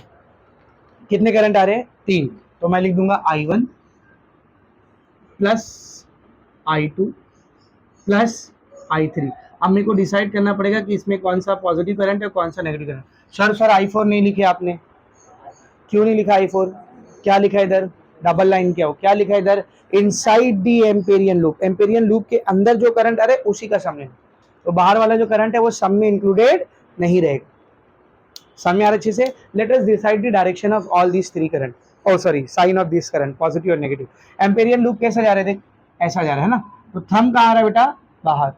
कितने करंट आ रहे हैं? 3, तो मैं लिख दूंगा I1 plus I2 plus I3। अब मेरे को डिसाइड करना पड़ेगा कि इसमें कौन सा पॉजिटिव करंट है कौन सा नेगेटिव करंट। सर I4 नहीं लिखे आपने, क्यों नहीं लिखा I4? क्या लिखा है इधर? डबल लाइन क्या हो, क्या लिखा है इधर? Inside the Amperian loop, Amperian loop के अंदर जो करंट आ रहा है उसी का सम है, तो बाहर वाला जो करंट है वो सम में इंक्लूडेड नहीं रहेगा। सम में आ रहा अच्छे से। Let us decide the direction of all these three current, oh sorry sign of this current, positive और नेगेटिव। एम्पेरियन लूप कैसा जा रहा है? देख ऐसा जा रहा है ना, तो थंब कहाँ आ रहा है बेटा? बाहर।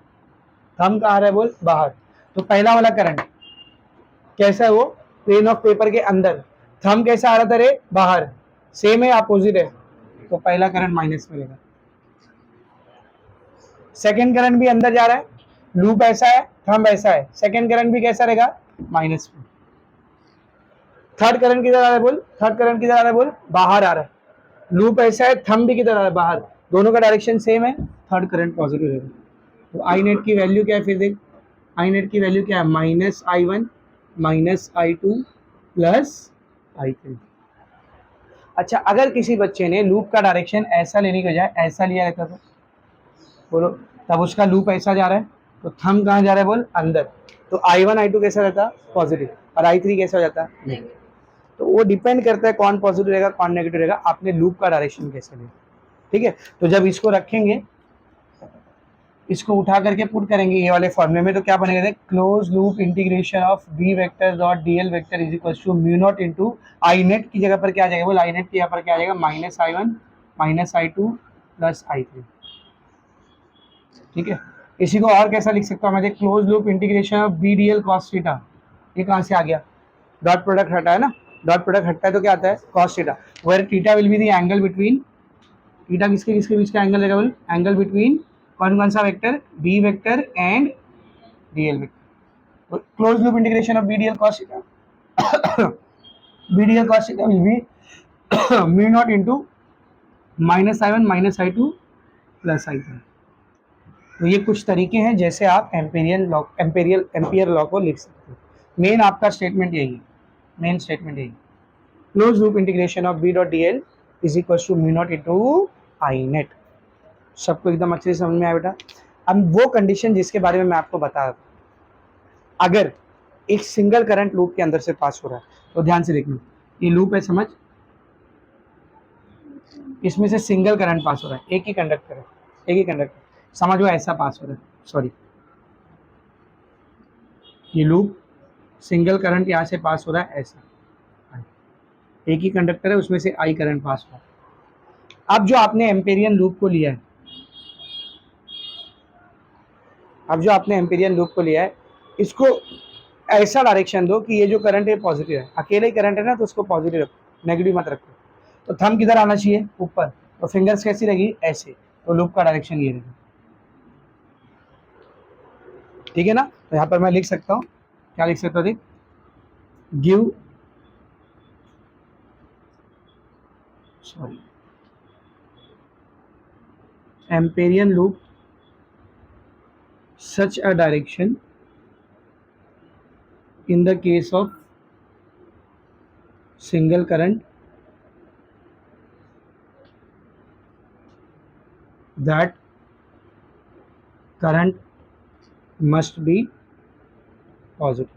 थंब कहाँ आ रहा है बोल? बाहर। तो पहला वाला करंट कैसा है? वो प्लेन ऑफ पेपर के अंदर। थंब कैसा आ रहा था रे? बाहर। सेम है अपोजिट है, तो पहला करंट माइनस में रहेगा। सेकेंड करंट भी अंदर जा रहा है, लूप ऐसा है, थंब ऐसा है, सेकेंड करंट भी कैसा रहेगा? माइनस में। थर्ड करंट किधर आ रहा है बोल? थर्ड करंट किधर आ रहा है बोल? बाहर आ रहा है। लूप ऐसा है, थंब भी किधर आ रहा है? बाहर। दोनों का डायरेक्शन सेम है, थर्ड करंट पॉजिटिव रहेगा। तो आई नेट की वैल्यू क्या है फिर? देख आई नेट की वैल्यू क्या है? -I1 -I2 plus I3। अच्छा, अगर किसी बच्चे ने लूप का डायरेक्शन ऐसा लेने के बजाय ऐसा लिया रहता तो बोलो, तब उसका लूप ऐसा जा रहा है, तो थंब कहाँ जा रहा है बोल? अंदर। तो I1 I2 कैसा रहता? पॉजिटिव। और I3 कैसा हो जाता? नेगेटिव। तो वो डिपेंड करता है कौन पॉजिटिव रहेगा कौन नेगेटिव रहेगा, आपने लूप का डायरेक्शन कैसे लिया। ठीक है, तो जब इसको रखेंगे, इसको उठा करके पुट करेंगे ये वाले फॉर्मूले में, तो क्या बनेगा? देख, close loop integration of B vector dot DL vector is equal to mu not into I net की जगह पर क्या आ जाएगा बोल? आई नेट की जगह पर क्या आ जाएगा? -I1 -I2 plus I3। ठीक है, इसी को और कैसा लिख सकता हूँ मैं? देख, close loop integration of B D L cos theta, ये कहाँ से आ गया? डॉट प्रोडक्ट हटा है ना, डॉट प्रोडक्ट हटता है तो क्या आता है? Cos theta, where theta will be the angle between, theta किसके किसके बीच का एंगल रहेगा बोल? एंगल बिटवीन कौन कौन सा vector? B vector and DL vector. Close loop integration of B D L cos theta, B D L cos theta will be mu not into -I1 -I2 plus I3। तो ये कुछ तरीके हैं जैसे आप एम्पियर लॉ को लिख सकते हो। मेन आपका स्टेटमेंट यही है, मेन स्टेटमेंट यही, close loop integration of B dot D L is equal to mu not into I net. सबको एकदम अच्छे से समझ में आया बेटा? अब वो कंडीशन जिसके बारे में मैं आपको बता रहा था, अगर एक सिंगल करंट लूप के अंदर से पास हो रहा है, तो ध्यान से देखना, ये लूप है समझ, इसमें से सिंगल करंट पास हो रहा है, एक ही कंडक्टर है, एक ही कंडक्टर, समझ लो ऐसा पास हो रहा है, सॉरी, ये लूप सिंगल करंट यहाँ से पास हो रहा है ऐसा, एक ही कंडक्टर है, उसमें से आई करंट पास हो रहा है। अब जो आपने एम्पेरियन लूप को लिया है, अब जो आपने एम्पेरियन लूप को लिया है, इसको ऐसा डायरेक्शन दो कि ये जो करंट है पॉजिटिव है, अकेले ही करंट है ना, तो उसको पॉजिटिव रखो, नेगेटिव मत रखो। तो थंब किधर आना चाहिए? ऊपर। तो फिंगर्स कैसी रहेगी? ऐसे। तो लूप का डायरेक्शन ये रहेगा, ठीक है ना? तो यहाँ पर मैं लिख सकता हूँ, क्या लिख सकता हूँ? देख, give, sorry, Amperian loop such a direction in the case of single current that current must be positive।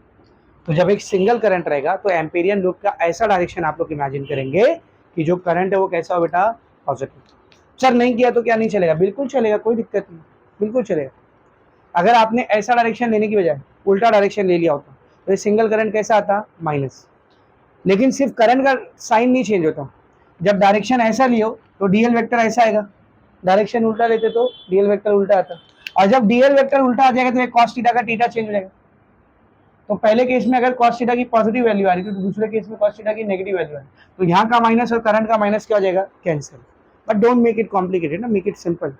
तो जब एक सिंगल करंट रहेगा तो एम्पेरियन लूप का ऐसा डायरेक्शन आप लोग इमेजिन करेंगे कि जो करंट है वो कैसा हो बेटा? पॉजिटिव। सर नहीं किया तो क्या नहीं चलेगा? बिल्कुल चलेगा, कोई दिक्कत नहीं, बिल्कुल चलेगा। अगर आपने ऐसा डायरेक्शन लेने की बजाय उल्टा डायरेक्शन ले लिया होता तो ये सिंगल करंट कैसा आता? माइनस। लेकिन सिर्फ करंट का साइन नहीं चेंज होता, जब डायरेक्शन ऐसा लियो तो डीएल वेक्टर ऐसा आएगा, डायरेक्शन उल्टा लेते तो डीएल वेक्टर उल्टा आता, और जब डीएल वेक्टर उल्टा आ जाएगा तो एक कॉस थीटा का थीटा चेंज हो जाएगा। तो पहले केस में अगर कॉस थीटा की पॉजिटिव वैल्यू आ रही थी तो दूसरे केस में कॉस थीटा की नेगेटिव वैल्यू आ रही, तो यहाँ का माइनस और करंट का माइनस क्या हो जाएगा? Cancel. But don't make it complicated ना, मेक इट सिंपल।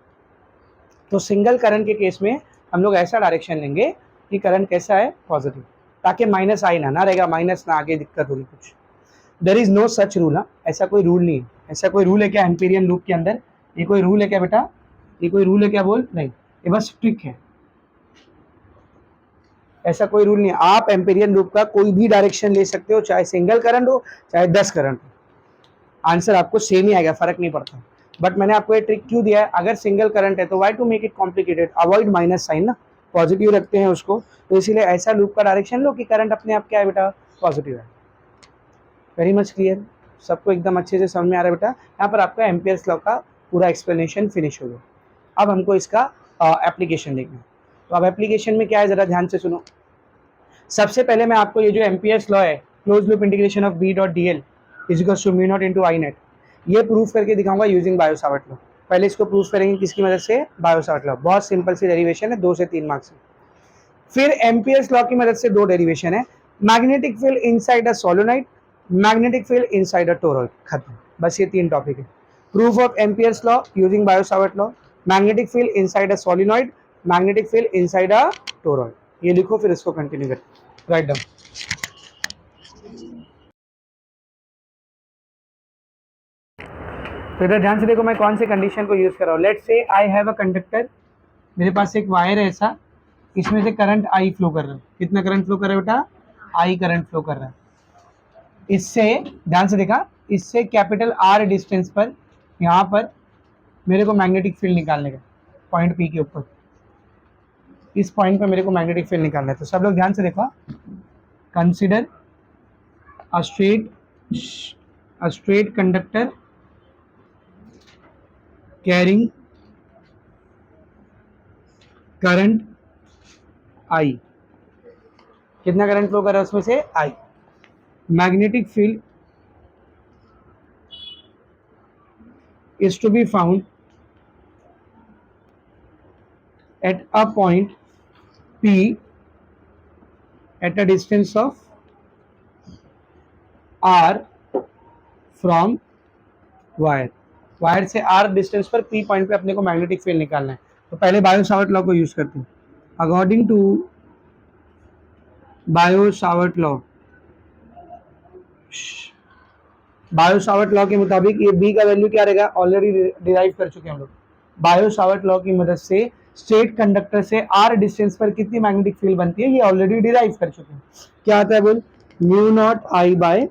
तो सिंगल करंट के केस में हम लोग ऐसा डायरेक्शन लेंगे कि करंट कैसा है? पॉजिटिव, ताकि माइनस आई ना रहेगा, माइनस ना आगे दिक्कत होगी कुछ। There is no such rule, हाँ, ऐसा कोई रूल नहीं है। ऐसा कोई रूल है क्या एम्पेरियन लूप के अंदर? ये कोई रूल है क्या बेटा? ये कोई रूल है क्या बोल? नहीं, ये बस ट्रिक है, ऐसा कोई रूल नहीं है। आप एम्पेरियन लूप का कोई भी डायरेक्शन ले सकते हो, चाहे सिंगल करंट हो चाहे 10 करंट हो, आंसर आपको सेम ही आएगा, फर्क नहीं पड़ता। बट मैंने आपको ये ट्रिक क्यों दिया है, अगर सिंगल करंट है तो why to make it complicated, avoid minus sign ना, पॉजिटिव रखते हैं उसको, तो इसीलिए ऐसा लूप का डायरेक्शन लो कि करंट अपने आप क्या है बेटा, पॉजिटिव है। वेरी मच क्लियर, सबको एकदम अच्छे से समझ में आ रहा है बेटा। यहाँ पर आपका एम्पियर्स लॉ का पूरा एक्सप्लेनेशन फिनिश हो गया। अब हमको इसका एप्लीकेशन देखना है। तो अब एप्लीकेशन में क्या है, जरा ध्यान से सुनो। सबसे पहले मैं आपको ये जो एम्पियर्स लॉ है, close loop integration of B dot D L is equals to mu not into I net, ये प्रूफ करके दिखाऊंगा यूजिंग बायो-सावर्ट लॉ। पहले इसको प्रूफ करेंगे किसकी मदद से, बायो-सावर्ट लॉ। बहुत सिंपल सी डेरिवेशन है, 2 से 3 मार्क्स में। फिर एम्पियर्स लॉ की मदद से 2 डेरिवेशन है, magnetic field inside a solenoid, magnetic field inside a toroid, खत्म। बस ये 3 टॉपिक है। Proof of Ampere's law using Biot-Savart law, magnetic field inside a solenoid, magnetic field inside a toroid. ये लिखो, फिर इसको कंटिन्यू करें, राइट डाउन। तो इधर ध्यान से देखो, मैं कौन से कंडीशन को यूज कर रहा हूँ। Let's say I have a conductor, मेरे पास एक वायर है ऐसा, इसमें से करंट आई फ्लो कर रहा है। कितना करंट फ्लो कर रहा है बेटा, आई करंट फ्लो कर रहा है। इससे ध्यान से देखा, इससे कैपिटल आर डिस्टेंस पर यहाँ पर मेरे को मैग्नेटिक फील्ड निकालने का, पॉइंट पी के ऊपर, इस पॉइंट पर मेरे को मैग्नेटिक फील्ड निकालना है। तो सब लोग ध्यान से देखो, consider a straight conductor carrying current I. कितना करंट फ्लो कर रहा है उसमें से, I. Magnetic field is to be found at a point P at a distance of R from wire. Wire से R डिस्टेंस पर P पॉइंट पे अपने को मैग्नेटिक फील्ड निकालना है। तो पहले बायो-सावर्ट लॉ को यूज करते हैं। According to Biot Savart law, Biot Savart law के मुताबिक ये B का वैल्यू क्या रहेगा, ऑलरेडी डिराइव कर चुके हैं हम लोग। बायो-सावर्ट लॉ की मदद से स्ट्रेट कंडक्टर से R डिस्टेंस पर कितनी मैग्नेटिक फील्ड बनती है, ये ऑलरेडी डिराइव कर चुके हैं। क्या आता है बोल, mu not I by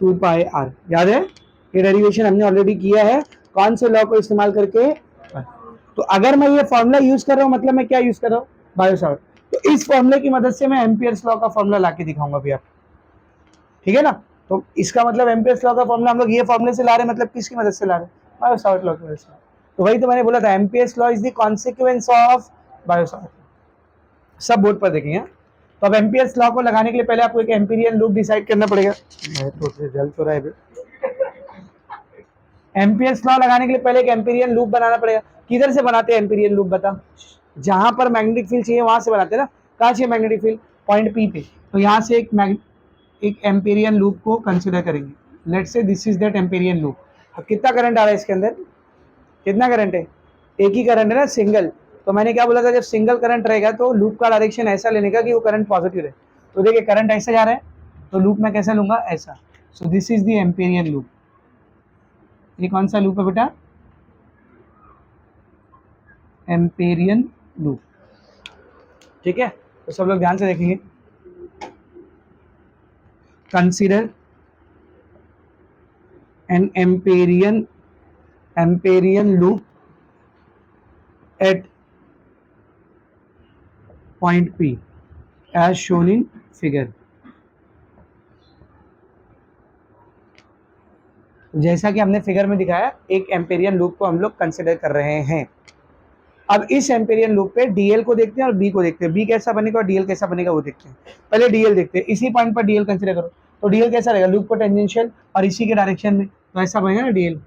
2 pi R. याद है, ये डेरिवेशन हमने ऑलरेडी किया है, कौन से लॉ को इस्तेमाल करके। तो अगर मैं ये फॉर्मूला यूज कर रहा हूँ, मतलब मैं क्या यूज कर रहा हूँ, बायो-सावर्ट। तो इस फॉर्मूले की मदद से मैं एम्पियर्स लॉ का फॉर्मूला ला के दिखाऊंगा भैया, ठीक है ना। तो इसका मतलब एम्पियर्स लॉ का फॉर्मूला हम लोग ये फॉर्मूले से ला रहे हैं, मतलब किसकी मदद से ला रहे हैं, बायो-सावर्ट लॉ की मदद से। तो वही तो मैंने बोला था, Ampere's law is the consequence of Biot-Savart. सब बोर्ड पर देखेंगे। तो अब एम्पियर्स लॉ को लगाने के लिए पहले आपको एक एम्पिरियन लूप डिसाइड करना पड़ेगा। तो जल्द हो रहा है, एम्पियर्स लॉ लगाने के लिए पहले एक एम्पिरियन लूप बनाना पड़ेगा। किधर से बनाते हैं एम्पिरियन लूप, बता। जहां पर मैग्नेटिक फील्ड चाहिए वहां से बनाते हैं ना। कहाँ चाहिए मैग्नेटिक फील्ड, पॉइंट पी पे। तो यहाँ से एक एम्पिरियन लूप को कंसिडर करेंगे। Let's say this is that Amperian loop. अब कितना करंट आ रहा है इसके अंदर, कितना करंट है, एक ही करंट है ना, सिंगल। तो मैंने क्या बोला था, जब सिंगल करंट रहेगा तो लूप का डायरेक्शन ऐसा लेने का कि वो करंट पॉजिटिव रहे। तो देखिए करंट ऐसे जा रहा है, तो लूप में कैसे लूंगा, ऐसा। So this is the Amperian loop. ये कौन सा लूप है बेटा, एम्पिरियन लूप, ठीक है। तो सब लोग ध्यान से देखेंगे। Consider an Amperian loop at point P as shown in figure। जैसा कि हमने फिगर में दिखाया, एक एम्पिरियन लूप को हम लोग कंसिडर कर रहे हैं। अब इस एम्पिरियन लूप पे डीएल को देखते हैं और बी को देखते हैं, बी कैसा बनेगा और डीएल कैसा बनेगा वो देखते हैं। पहले डीएल देखते हैं, इसी पॉइंट पर डीएल कंसिडर करो। तो डीएल कैसा रहेगा, लूप को टेंजेंशियल और इसी के डायरेक्शन में, तो ऐसा बनेगा ना डीएल,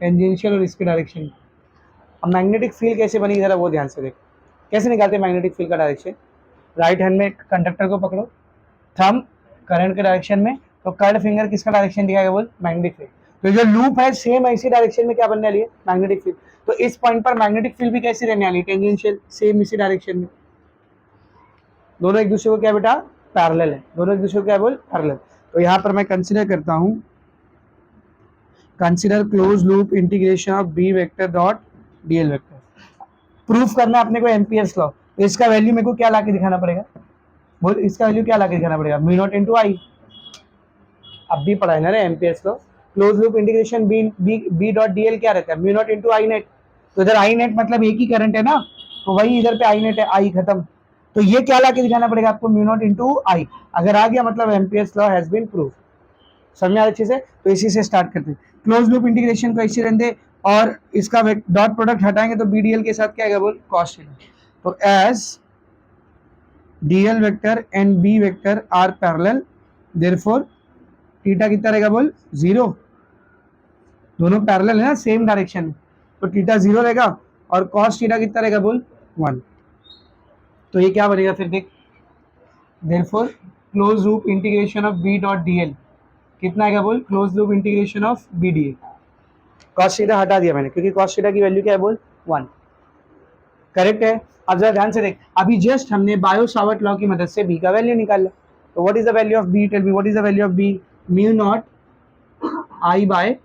टेंजेंशियल और इसके डायरेक्शन में। अब मैग्नेटिक फील्ड कैसे बनेगी, जरा वो ध्यान से देखो। कैसे निकालते हैं मैग्नेटिक फील्ड का डायरेक्शन, राइट हैंड में कंडक्टर को पकड़ो, थंब करंट के डायरेक्शन में, तो कर्ड फिंगर किसका डायरेक्शन दिखाएगा, बोल मैग्नेटिक फील्ड। तो जो लूप है सेम ऐसी डायरेक्शन में क्या बनने वाली है, मैग्नेटिक फील्ड। तो इस पॉइंट पर मैग्नेटिक फील्ड भी कैसी रहने वाली है, टेंजेंशियल, सेम इसी डायरेक्शन में। दोनों एक दूसरे को क्या बेटा, पैरेलल है, दोनों एक दूसरे को क्या बोल, पैरेलल। तो यहाँ पर मैं कंसिडर करता हूँ, consider close loop integration of B vector dot DL vector. Proof करना है अपने को एम्पियर्स लॉ। तो इसका वैल्यू मेरे को क्या ला के दिखाना पड़ेगा, बोल इसका वैल्यू क्या ला के दिखाना पड़ेगा, म्यू नॉट इंटू आई। अब भी पढ़ा है ना रे Ampere's law. Close loop integration B dot D L क्या रहता है, mu not into I net. तो इधर आई नेट मतलब एक ही करंट है ना, तो वही इधर पे आई नेट है, आई खत्म। तो ये क्या ला के दिखाना पड़ेगा आपको, म्यू नॉट इंटू आई। अगर आ गया मतलब Ampere's law has been prove. समझ में अच्छे से। तो इसी से स्टार्ट करते हैं। क्लोज लूप इंटीग्रेशन को ऐसे रहने दे और इसका डॉट प्रोडक्ट हटाएंगे तो बीडीएल के साथ क्या आएगा बोल, कॉस थीटा। तो as DL vector and B vector are parallel, therefore theta कितना रहेगा बोल, 0। दोनों पैरेलल है ना, सेम डायरेक्शन में, तो थीटा 0 रहेगा और कॉस थीटा कितना रहेगा बोल, 1। तो ये क्या बनेगा फिर देख, therefore close loop integration of B dot DL कितना आएगा बोल, close loop integration of B D A. Cos theta हटा दिया मैंने क्योंकि कॉस थीटा की वैल्यू क्या है बोल, 1। करेक्ट है। अब जरा ध्यान से देख, अभी जस्ट हमने बायो सावर्ट लॉ की मदद से बी का वैल्यू निकाला। तो what is the value of B, tell me what is the value of B, mu not I by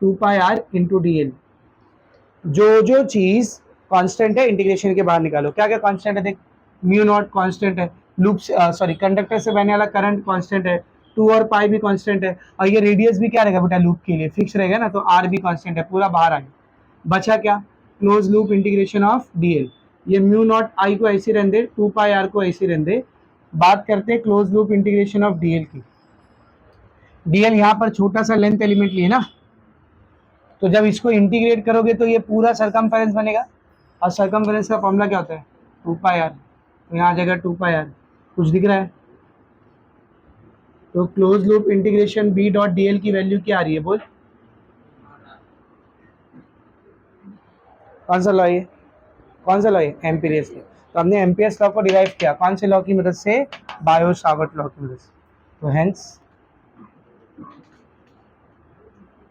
2 pi R into D L. जो चीज कांस्टेंट है इंटीग्रेशन के बाहर निकालो। क्या क्या कांस्टेंट है देख, म्यू नॉट कांस्टेंट है, लूप सॉरी कंडक्टर से बहने वाला करंट कांस्टेंट है, 2 और पाई भी कांस्टेंट है, और ये रेडियस भी क्या रहेगा बेटा, लूप के लिए फिक्स रहेगा ना, तो आर भी कांस्टेंट है, पूरा बाहर आ गया। बचा क्या, close loop integration of DL. ये म्यू नॉट आई को ऐसे रहने दे, 2 पाई आर को ऐसे रहने दे। बात करते हैं close loop integration of DL की। डीएल यहाँ पर छोटा सा लेंथ एलिमेंट लिए ना, तो जब इसको इंटीग्रेट करोगे तो ये पूरा सरकमफेरेंस बनेगा, और सरकमफेरेंस का फॉर्मूला क्या होता है, 2 पाई आर। तो यहाँ आ जाएगा 2 पाई आर, कुछ दिख रहा है। तो close loop integration B dot D L की वैल्यू क्या आ रही है बोल, कौन सा लॉ है, कौन सा लॉ है, एम्पियर्स लॉ। तो हमने एम्पियर्स लॉ को डिराइव किया कौन से लॉ की मदद से, बायो सावर्ट लॉ की मदद से। तो hence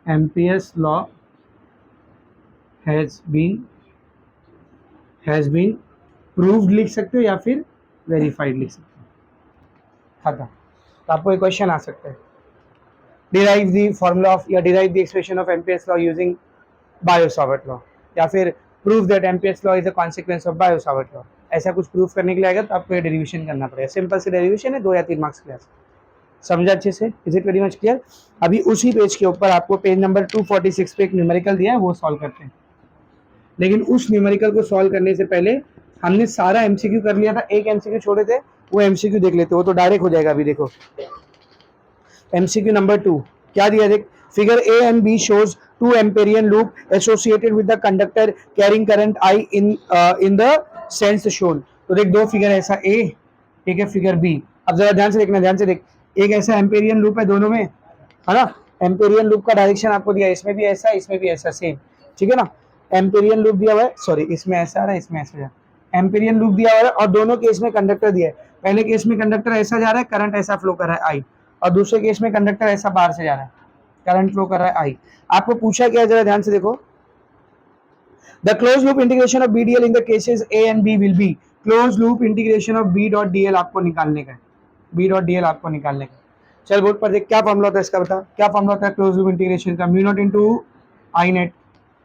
Ampere's law has been proved लिख सकते हो या फिर वेरीफाइड लिख सकते हो, खत्म। तो आपको एक क्वेश्चन आ सकता है, डिराइव द फॉर्मूला ऑफ या derive the expression of Ampere's law using Biot Savart law, या फिर prove that Ampere's law is a consequence of Biot Savart law. ऐसा कुछ प्रूफ करने के लिए आएगा तो आपको ये डेरिवेशन करना पड़ेगा। सिंपल सी डेरिवेशन है, 2 या 3 मार्क्स के लिए। समझा अच्छे से, is it very much clear. अभी उसी पेज के ऊपर आपको पेज नंबर 246 पे एक न्यूमेरिकल दिया है, वो सॉल्व करते हैं। लेकिन उस न्यूमेरिकल को सॉल्व करने से पहले हमने सारा एमसीक्यू कर लिया था, एक एमसीक्यू छोड़े थे, वो एमसीक्यू देख लेते, वो तो डायरेक्ट हो जाएगा। अभी देखो एमसीक्यू नंबर 2 क्या दिया देख, figure A and B shows 2 Amperian loop associated with the conductor carrying current I in the sense shown. तो देख दो फिगर है, ऐसा ए, एक है फिगर बी। अब जरा ध्यान से देखना, ध्यान से देख, एक ऐसा एम्पेरियन लूप है दोनों में, है ना। एम्पेरियन लूप का डायरेक्शन आपको दिया है, इसमें भी ऐसा, इसमें भी ऐसा, सेम, ठीक है ना। एम्पेरियन लूप दिया हुआ है, सॉरी इसमें ऐसा आ रहा है, इसमें ऐसा जा, एम्पेरियन लूप दिया हुआ है, और दोनों केस में कंडक्टर दिया है। पहले केस में कंडक्टर ऐसा जा रहा है, करंट ऐसा फ्लो कर रहा है आई, और दूसरे केस में कंडक्टर ऐसा बाहर से जा रहा है, करंट फ्लो कर रहा है आई। आपको पूछा क्या, जरा ध्यान से देखो, the close loop integration of B D L in the cases A and B will be, close loop integration of B dot D L आपको निकालने का है, बी डॉट डी एल आपको निकालने का। चल बोर्ड पर देख क्या फॉर्मूला होता है इसका, बता क्या फॉर्मूला होता है क्लोज लूप इंटीग्रेशन का, mu naught into I net.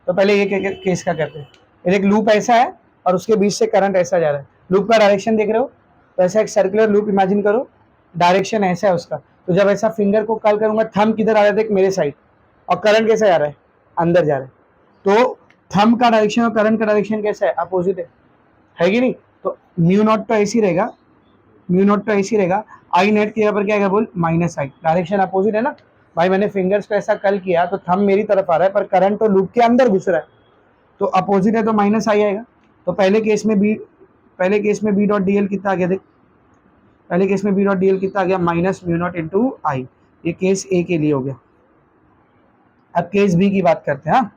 तो पहले ये केस का करते हैं। एक लूप ऐसा है और उसके बीच से करंट ऐसा जा रहा है, लूप का डायरेक्शन देख रहे हो, तो ऐसा एक सर्कुलर लूप इमेजिन करो, डायरेक्शन ऐसा है उसका। तो जब ऐसा फिंगर को कर्ल करूंगा, थंब किधर आ रहा है देख, मेरे साइड, और करंट कैसा जा रहा है, अंदर जा रहा है। तो थंब का डायरेक्शन और करंट का डायरेक्शन कैसा है, अपोजिट है कि नहीं। तो म्यू नॉट तो ऐसी रहेगा, म्यू नॉट तो ऐसी रहेगा, आई नेट के यहाँ पर क्या है बोल, माइनस आई, डायरेक्शन अपोजिट है ना भाई। मैंने फिंगर्स को ऐसा कल किया तो थंब मेरी तरफ आ रहा है, पर करंट तो लूप के अंदर घुस रहा है, तो अपोजिट है तो माइनस आई आएगा। तो पहले केस में बी डॉट डी एल कितना आ गया देख, पहले केस में बी डॉट डी एल कितना आ गया, माइनस म्यू नॉट इंटू आई। ये केस ए के लिए हो गया। अब केस बी की बात करते हैं, हाँ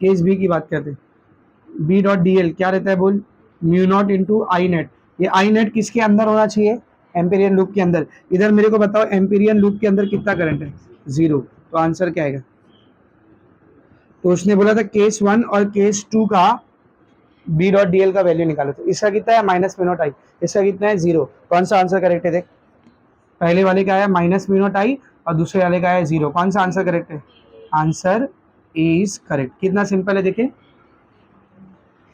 केस बी की बात करते हैं। बी डॉट डी एल क्या रहता है बोल, mu not into I net. ये आई नेट किसके अंदर होना चाहिए, एम्पेरियन लूप के अंदर। इधर मेरे को बताओ एम्पेरियन लूप के अंदर कितना करंट है, 0। तो आंसर क्या आएगा, तो उसने बोला था केस 1 और केस 2 का बी डॉट डी एल का वैल्यू निकालो। तो इसका कितना है, माइनस म्यू नॉट आई, इसका कितना है 0। कौन सा आंसर करेक्ट है देख, पहले वाले का आया माइनस म्यू नॉट आई और दूसरे वाले का आया 0। कौन सा आंसर करेक्ट है, आंसर इज करेक्ट। कितना सिंपल है देखिए।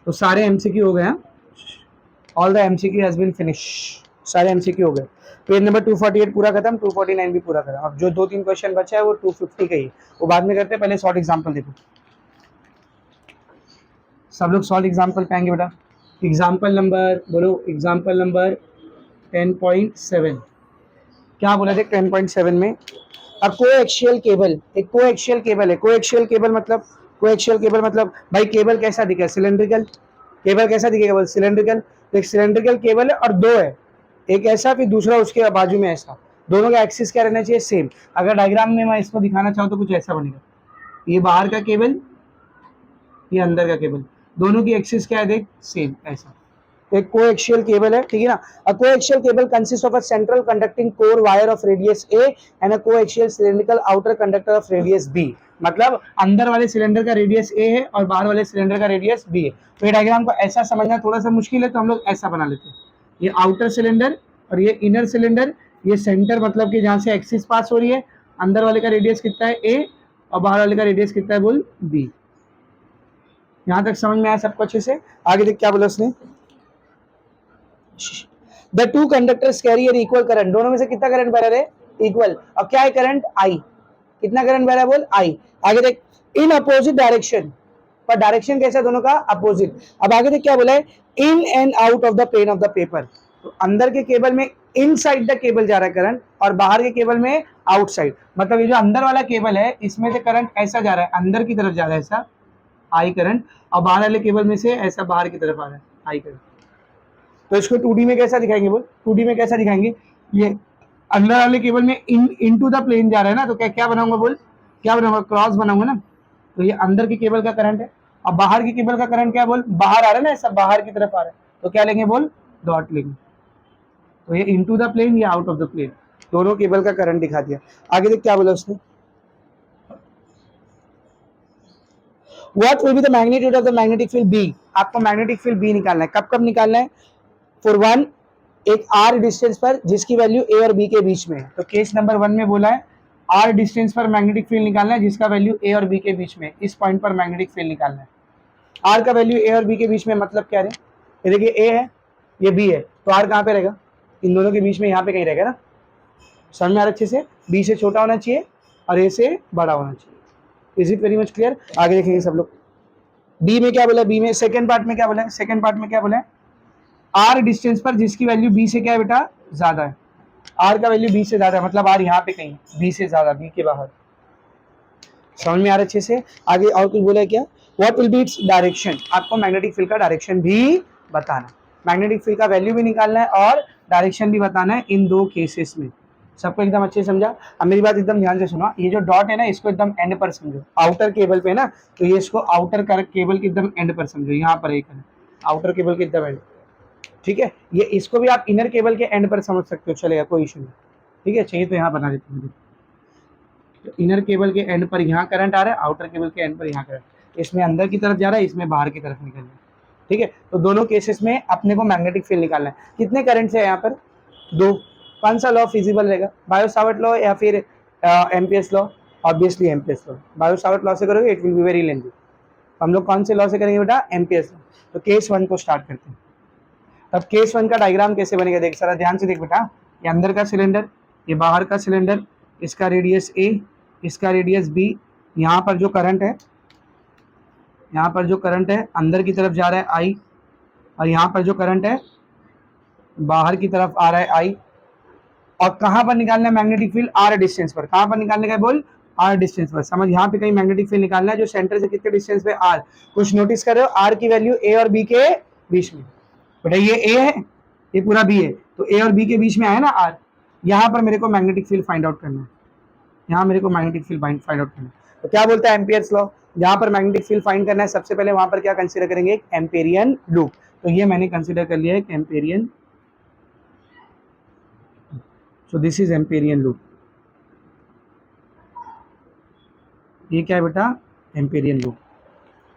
तो सारे एमसीक्यू हो गए हैं, all the MCQ has been finish. सारे एमसीक्यू हो गए। पेज नंबर 248 पूरा खत्म, 249 भी पूरा खत्म। अब जो 2-3 क्वेश्चन बचा है वो 250 का ही, वो बाद में करते हैं, पहले शॉर्ट एग्जाम्पल देखो। सब लोग शॉर्ट एग्जाम्पल पाएंगे बेटा। एग्जाम्पल नंबर बोलो, एग्जाम्पल नंबर 10.7 क्या बोला थे 10.7 में? अ कोएक्सियल केबल, एक कोएक्सियल केबल है। कोएक्सियल केबल मतलब, कोएक्सियल केबल मतलब भाई केबल कैसा दिखेगा? सिलेंड्रिकल। केबल कैसा दिखेगा? बोल सिलेंड्रिकल। तो एक सिलेंड्रिकल केबल है और दो है, एक ऐसा फिर दूसरा उसके बाजू में ऐसा, दोनों का एक्सिस क्या रहना चाहिए? सेम। अगर डायग्राम में मैं इसको दिखाना चाहूँ तो कुछ ऐसा बनेगा, ये बाहर का केबल, ये अंदर का केबल, दोनों की एक्सिस क्या है देख? सेम ऐसा। एक कोएक्सियल केबल है, ठीक है ना। A coaxial cable consist of a central conducting core wire of radius A and a coaxial cylindrical outer conductor of radius B. मतलब अंदर वाले सिलेंडर का रेडियस ए है और बाहर वाले सिलेंडर का रेडियस बी है। तो ये डायग्राम को ऐसा समझना थोड़ा सा मुश्किल है, तो हम लोग ऐसा बना लेते हैं, ये आउटर सिलेंडर और ये इनर सिलेंडर, ये सेंटर मतलब कि जहां से एक्सिस पास हो रही है, अंदर वाले का रेडियस कितना है? ए, और बाहर वाले का रेडियस कितना है? बोल बी। यहां तक समझ में आया सबको अच्छे से? आगे देख क्या बोला उसने, the two conductors carrier equal current, दोनों में से कितना करंट बह रहा है? इक्वल। अब क्या है करंट? आई। कितना करंट बह रहा है? बोल आई। आगे देख, इन अपोजिट डायरेक्शन, पर डायरेक्शन कैसा दोनों का? अपोजिट। अब आगे देख क्या बोला है, in and out of the plane of the paper. तो अंदर के केबल में इन साइड द केबल जा रहा है करंट, और बाहर के केबल में आउटसाइड। मतलब ये जो अंदर वाला केबल है इसमें से करंट ऐसा जा रहा है, अंदर की तरफ जा रहा है ऐसा आई करंट, और बाहर वाले केबल में से ऐसा बाहर की तरफ आ रहा है आई करंट। तो इसको 2D में कैसा दिखाएंगे? बोल 2D में कैसा दिखाएंगे? ये अंदर वाले केबल में इनटू द प्लेन जा रहा है ना, तो क्या क्या बनाऊंगा? बोल क्या बनाऊंगा? क्रॉस बनाऊंगा ना। तो ये अंदर की केबल का करंट है, अब बाहर की केबल का करंट क्या? बोल बाहर आ रहा है ना, सब बाहर की तरफ आ रहा है, तो क्या लेंगे? बोल डॉट लेंगे। तो ये इनटू द प्लेन, ये आउट ऑफ द प्लेन, दोनों केबल का करंट दिखा दिया। आगे देख क्या बोला उसने, what will be the magnitude of the magnetic field B. आपको मैग्नेटिक फील्ड बी निकालना है। कब कब निकालना है? फॉर वन, एक आर डिस्टेंस पर जिसकी वैल्यू ए और बी के बीच में है। तो केस नंबर 1 में बोला है आर डिस्टेंस पर मैग्नेटिक फील्ड निकालना है जिसका वैल्यू ए और बी के बीच में, इस पॉइंट पर मैग्नेटिक फील्ड निकालना है। आर का वैल्यू ए और बी के बीच में मतलब क्या है? ये देखिए ए है, ये बी है, तो आर कहाँ पे रहेगा? इन दोनों के बीच में, यहाँ पे कहीं रहेगा ना। समझ में आ रहा अच्छे से? बी से छोटा होना चाहिए और ए से बड़ा होना चाहिए। Is it very much clear? आगे देखेंगे सब लोग। बी में क्या बोला? बी में सेकंड पार्ट में क्या बोला है? सेकंड पार्ट में क्या बोला है? आर डिस्टेंस पर जिसकी वैल्यू बी से क्या है बेटा? ज्यादा है। आर का वैल्यू बी से ज्यादा है, मतलब आर यहाँ पे कहीं, बी से ज्यादा, बी के बाहर। समझ में आ रहा अच्छे से? आगे और कुछ बोला है क्या? What will B its direction, आपको मैग्नेटिक फील्ड का डायरेक्शन भी बताना, मैग्नेटिक फील्ड का वैल्यू भी निकालना है और डायरेक्शन भी बताना है इन दो केसेस में। सबको एकदम अच्छे से समझा? अब मेरी बात एकदम ध्यान से सुनो, ये जो डॉट है ना इसको एकदम एंड पर समझो, आउटर केबल पे ना, तो ये इसको आउटर केबल के एकदम एंड पर समझो, यहाँ पर एक आउटर केबल के एकदम एंड, ठीक है। ये इसको भी आप इनर केबल के एंड पर समझ सकते हो, चलेगा, कोई इशू नहीं, ठीक है। चाहिए तो यहाँ बना देते हैं, तो इनर केबल के एंड पर यहाँ करंट आ रहा है, आउटर केबल के एंड पर यहाँ करंट, इसमें अंदर की तरफ जा रहा है, इसमें बाहर की तरफ निकल रहा है, ठीक है। तो दोनों केसेस में अपने को मैग्नेटिक फील्ड निकालना है। कितने करंट से यहाँ पर? दो। कौन सा लॉ फिजिबल रहेगा? बायो सावर्ट लॉ या फिर Ampere's law? Obviously Ampere's law. Biot Savart law से करोगे it will be very lengthy. हम लोग कौन से लॉ से करेंगे बेटा? Ampere's law. तो केस 1 को स्टार्ट करते हैं। तब केस 1 का डायग्राम कैसे बनेगा? देख सारा ध्यान से देख बेटा, ये अंदर का सिलेंडर, ये बाहर का सिलेंडर, इसका रेडियस ए, इसका रेडियस बी। यहाँ पर जो करंट है, यहाँ पर जो करंट है अंदर की तरफ जा रहा है आई, और यहाँ पर जो करंट है बाहर की तरफ आ रहा है आई। और कहाँ पर निकालना है मैग्नेटिक फील्ड? आर डिस्टेंस पर। कहाँ पर निकालने का है? बोल आर डिस्टेंस पर। समझ, यहाँ पे कहीं मैग्नेटिक फील्ड निकालना है जो सेंटर से कितने डिस्टेंस पे? आर। कुछ नोटिस कर रहे हो? आर की वैल्यू ए और बी के बीच में। बेटा ये ए है, ये पूरा बी है, तो ए और बी के बीच में आया ना आर। यहाँ पर मेरे को मैग्नेटिक फील्ड फाइंड आउट करना है, यहाँ मेरे को मैग्नेटिक फील्ड फाइंड आउट करना है। तो क्या बोलता है एम्पियर्स लॉ? जहाँ पर मैग्नेटिक फील्ड फाइंड करना है सबसे पहले वहां पर क्या कंसीडर करेंगे? एक एम्पेरियन लूप। तो ये मैंने कंसीडर कर लिया है Amperian. So this is Amperian loop. ये क्या है बेटा? Amperian loop.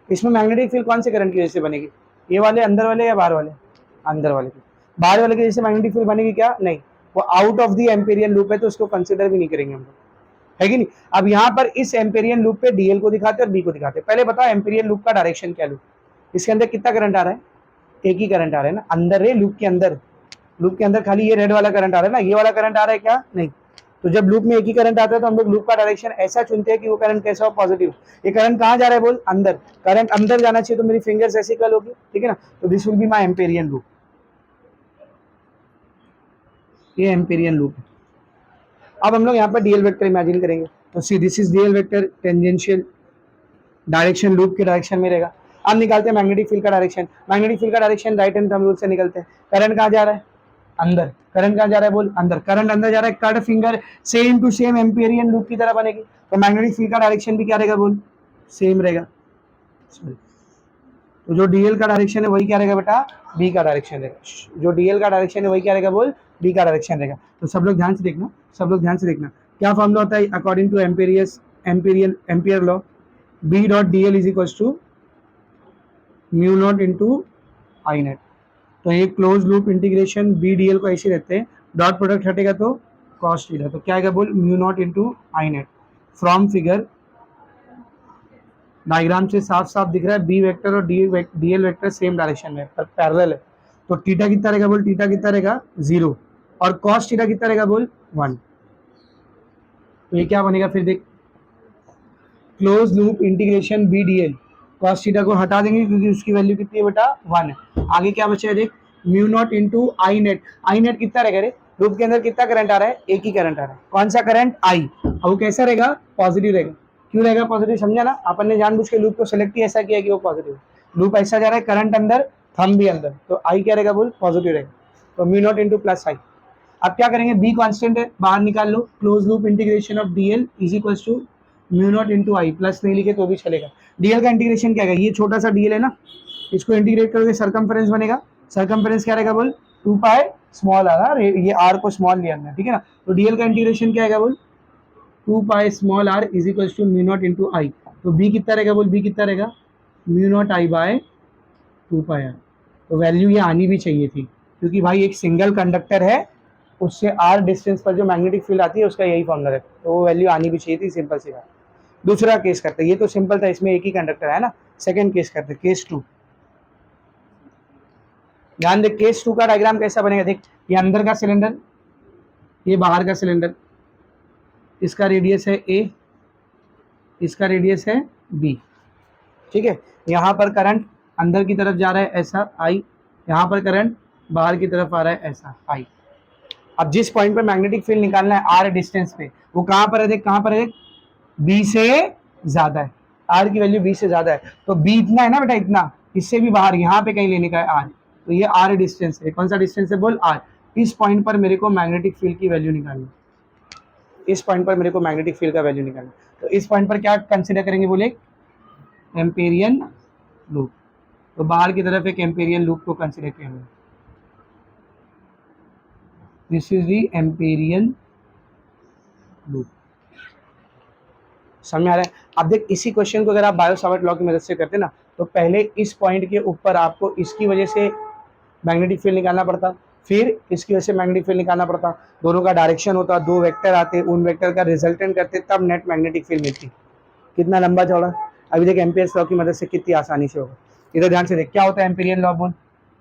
इसमें मैग्नेटिक फील्ड कौन से करंट की वजह से बनेगी? ये वाले अंदर वाले या बाहर वाले? अंदर वाले के। बाहर वाले की वजह से मैग्नेटिक फील्ड बनेगी क्या? नहीं, वो out of the Amperian loop है, तो उसको कंसिडर भी नहीं करेंगे हम लोग, है कि नहीं। अब यहाँ पर इस एम्पेरियन लूप पे डीएल को दिखाते और बी को दिखाते। पहले बताओ एम्पेरियन लूप का डायरेक्शन क्या? लूप इसके अंदर कितना करंट आ रहा है? एक ही करंट आ रहा है ना, अंदर है लूप के अंदर, लूप के अंदर खाली ये रेड वाला करंट आ रहा है ना, ये वाला करंट आ रहा है क्या, नहीं। तो जब लूप में एक ही करंट आता है तो हम लोग लूप का डायरेक्शन ऐसा चुनते हैं कि वो करंट कैसा हो, पॉजिटिव। ये करंट कहाँ जा रहा है बोल, अंदर। करंट अंदर जाना चाहिए तो मेरी फिंगर्स ऐसी कर्ल होगी, ठीक है ना। तो this will be my Amperian loop, ये एम्पेरियन लूप है। अब हम लोग यहाँ पर डीएल वेक्टर इमेजिन करेंगे, तो see this is DL vector, tangential direction loop के डायरेक्शन में रहेगा। अब निकालते हैं मैग्नेटिक फील्ड का डायरेक्शन। मैग्नेटिक फील्ड का direction right hand thumb rule से निकलते हैं। करंट कहाँ जा रहा है, अंदर। करंट कहाँ जा रहा है बोल, अंदर। करंट अंदर जा रहा है, cut finger same to same Amperian loop की तरह बनेगी। तो मैग्नेटिक फील्ड का डायरेक्शन भी क्या रहेगा बोल, सेम रहेगा। तो जो डीएल का डायरेक्शन है वही क्या रहेगा बेटा, बी का डायरेक्शन रहेगा। जो डीएल का डायरेक्शन है वही क्या रहेगा बोल, बी का डायरेक्शन रहेगा। तो सब लोग ध्यान से देखना, सब लोग ध्यान से देखना। क्या फॉर्मूला होता है according to Ampere law, B dot DL is equal to mu not into I net. तो ये close loop integration B DL को ऐसे रहते हैं, डॉट प्रोडक्ट हटेगा तो कॉस थीटा, तो क्या आएगा बोल, mu not into I net. From figure diagram से साफ साफ दिख रहा है बी वेक्टर और डीएल वेक्टर सेम डायरेक्शन में पैरेलल है। तो थीटा कितना रहेगा बोल, थीटा कितना रहेगा 0, और कॉस थीटा कितना रहेगा बोल 1। तो ये क्या बनेगा फिर देख, close loop integration B DL, cos theta को हटा देंगे क्योंकि उसकी वैल्यू कितनी है बेटा 1 है। आगे क्या बचा है देख, mu not into I net. I net कितना रहेगा रे, लूप के अंदर कितना करंट आ रहा है, एक ही करंट आ रहा है, कौन सा करंट, आई। और वो कैसा रहेगा, पॉजिटिव रहेगा। क्यों रहेगा पॉजिटिव, समझा ना, अपन ने जानबूझ के लूप को सेलेक्ट ही ऐसा किया कि वो पॉजिटिव। लूप ऐसा जा रहा है, करंट अंदर, थंब भी अंदर, तो आई क्या रहेगा बोल, पॉजिटिव रहेगा। तो mu not into plus I. अब क्या करेंगे, बी कांस्टेंट है, बाहर निकाल लो। Close loop integration of DL is equal to mu not into I, plus नहीं लिखे तो भी चलेगा। डीएल का इंटीग्रेशन क्या है, ये छोटा सा डीएल है ना, इसको इंटीग्रेट करोगे सर्कमफेरेंस बनेगा। सर्कमफेरेंस क्या रहेगा बोल, 2 पाई स्मॉल आर, ये आर को स्मॉल लिया हमने, ठीक है ना। तो डीएल का इंटीग्रेशन क्या आएगा बोल, 2 pi small R is equal to mu not into I. तो बी कितना रहेगा बोल, बी कितना रहेगा, mu not I by 2 pi R. तो वैल्यू ये आनी भी चाहिए थी, क्योंकि भाई एक सिंगल कंडक्टर है, उससे आर डिस्टेंस पर जो मैग्नेटिक फील्ड आती है उसका यही फॉर्मूला है, तो वो वैल्यू आनी भी चाहिए थी, सिंपल सी बात। दूसरा केस करते हैं, ये तो सिंपल था, इसमें एक ही कंडक्टर है ना। सेकंड केस करते हैं, केस 2। ध्यान देख, केस 2 का डायग्राम कैसा बनेगा देख, ये अंदर का सिलेंडर, ये बाहर का सिलेंडर, इसका रेडियस है ए, इसका रेडियस है बी, ठीक है। यहाँ पर करंट अंदर की तरफ जा रहा है ऐसा आई, यहाँ पर करंट बाहर की तरफ आ रहा है ऐसा आई। अब जिस पॉइंट पर मैग्नेटिक फील्ड निकालना है आर डिस्टेंस पे, वो कहाँ पर है देख, कहाँ पर है, बी से ज्यादा है, आर की वैल्यू बी से ज्यादा है। तो बी इतना है ना बेटा, इतना, इससे भी बाहर यहाँ पे कहीं लेने का है आर, तो ये आर डिस्टेंस है। कौन सा डिस्टेंस है बोल, आर। इस पॉइंट पर मेरे को मैग्नेटिक फील्ड की वैल्यू निकालनी, इस पॉइंट पर मेरे को मैग्नेटिक फील्ड का वैल्यू निकालना। तो इस पॉइंट पर क्या कंसिडर करेंगे बोले, एम्पेरियन लूप। तो बाहर की तरफ एक एम्पेरियन लूप को कंसिडर करेंगे, this is the Amperian loop. समझ आ रहा है। अब देख, इसी क्वेश्चन को अगर आप बायो सावर्ट लॉ की मदद से करते ना, तो पहले इस पॉइंट के ऊपर आपको इसकी वजह से मैग्नेटिक फील्ड निकालना पड़ता, फिर इसकी वजह से मैग्नेटिक फील्ड निकालना पड़ता, दोनों का डायरेक्शन होता, दो वेक्टर आते, उन वेक्टर का रिजल्टेंट करते, तब नेट मैग्नेटिक फील्ड मिलती। कितना लंबा चौड़ा। अभी देख एम्पियर्स लॉ की मदद से कितनी आसानी से होगा। इधर ध्यान से देख, क्या होता है एम्पिरियन लॉ बोल,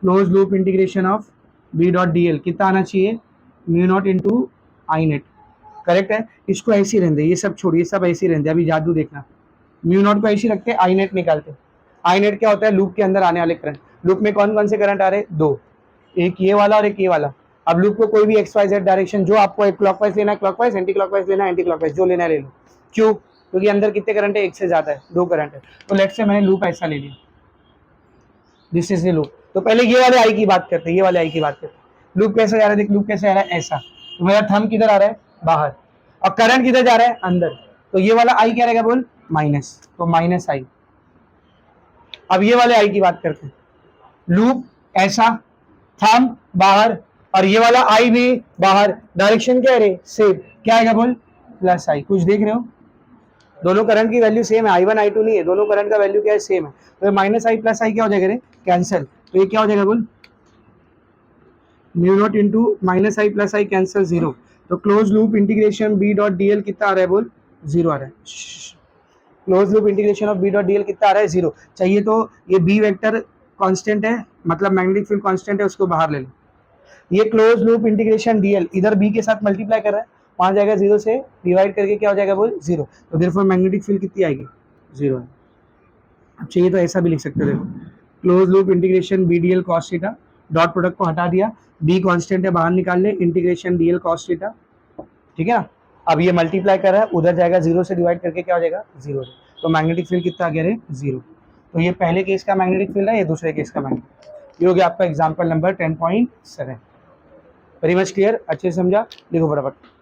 close loop integration of B dot D L, कितना आना चाहिए, mu not into I net, correct है। इसको ऐसे ही रहने दे, ये सब छोड़िए, सब ऐसे ही रहने दे, अभी जादू देखना। म्यू नॉट को ऐसे रखते, आई नेट निकालते। आई नेट क्या होता है, लूप के अंदर आने वाले करंट। लूप में कौन कौन से करंट आ रहे हैं, दो, एक ये वाला और एक ये वाला। अब लूप को कोई भी एक्स वाई जेड डायरेक्शन, जो आपको एक क्लॉकवाइज लेना है क्लॉकवाइज, एंटी क्लॉकवाइज लेना है एंटी क्लॉकवाइज, जो लेना है ले लो। क्यों, क्योंकि अंदर कितने करंट है, एक से ज्यादा है, दो करंट है। तो लेट से मैंने लूप ऐसा ले लिया, दिस इज द लूप। तो पहले ये वाले आई की बात करते हैं, ये वाले आई की बात करते हैं। लूप कैसे जा रहा है देख, लूप कैसे आ रहा है ऐसा, तो मेरा थंब किधर आ रहा है, बाहर, और करंट किधर जा रहा है, अंदर। तो ये वाला आई क्या रहेगा बोल, माइनस, तो माइनस आई। अब ये वाले आई की बात करते हैं, लूप ऐसा, थंब बाहर, और ये वाला आई भी बाहर, डायरेक्शन क्या है, सेम, क्या आएगा बोल, प्लस आई। कुछ देख रहे हो, दोनों करंट की वैल्यू सेम है, I1 I2 नहीं है, दोनों करंट का वैल्यू क्या है, सेम है। तो माइनस आई प्लस आई क्या हो जाएगा रे, कैंसिल। तो ये क्या हो जाएगा बोल, mu not into minus I plus I cancel, zero. तो close loop integration B dot D L कितना आ रहा है बोल, जीरो आ रहा है। Close loop integration of B dot D L कितना आ रहा है, जीरो। चाहिए तो ये बी वेक्टर कांस्टेंट है, मतलब मैग्नेटिक फील्ड कांस्टेंट है, उसको बाहर ले लो। ये क्लोज लूप इंटीग्रेशन डीएल इधर बी के साथ मल्टीप्लाई कर रहा है, वहां जाएगा 0 से डिवाइड करके क्या हो जाएगा वो 0, तो देयरफॉर मैग्नेटिक फील्ड कितनी आएगी 0 है। अब चाहिए तो ऐसा भी लिख सकते हो, देखो close loop integration B D L cos theta, dot product को हटा दिया, बी कांस्टेंट है बाहर निकाल ले, integration D L cos theta, ठीक है ना। अब ये मल्टीप्लाई कर रहा है, उधर जाएगा 0 से डिवाइड करके क्या हो जाएगा 0, तो मैग्नेटिक फील्ड कितना आ गया रे 0। तो ये पहले केस का मैग्नेटिक फील्ड है, ये दूसरे केस का मैग्नेटिक। ये हो गया आपका example number 10.7। Very much clear, अच्छे से समझा, लिखो फटाफट।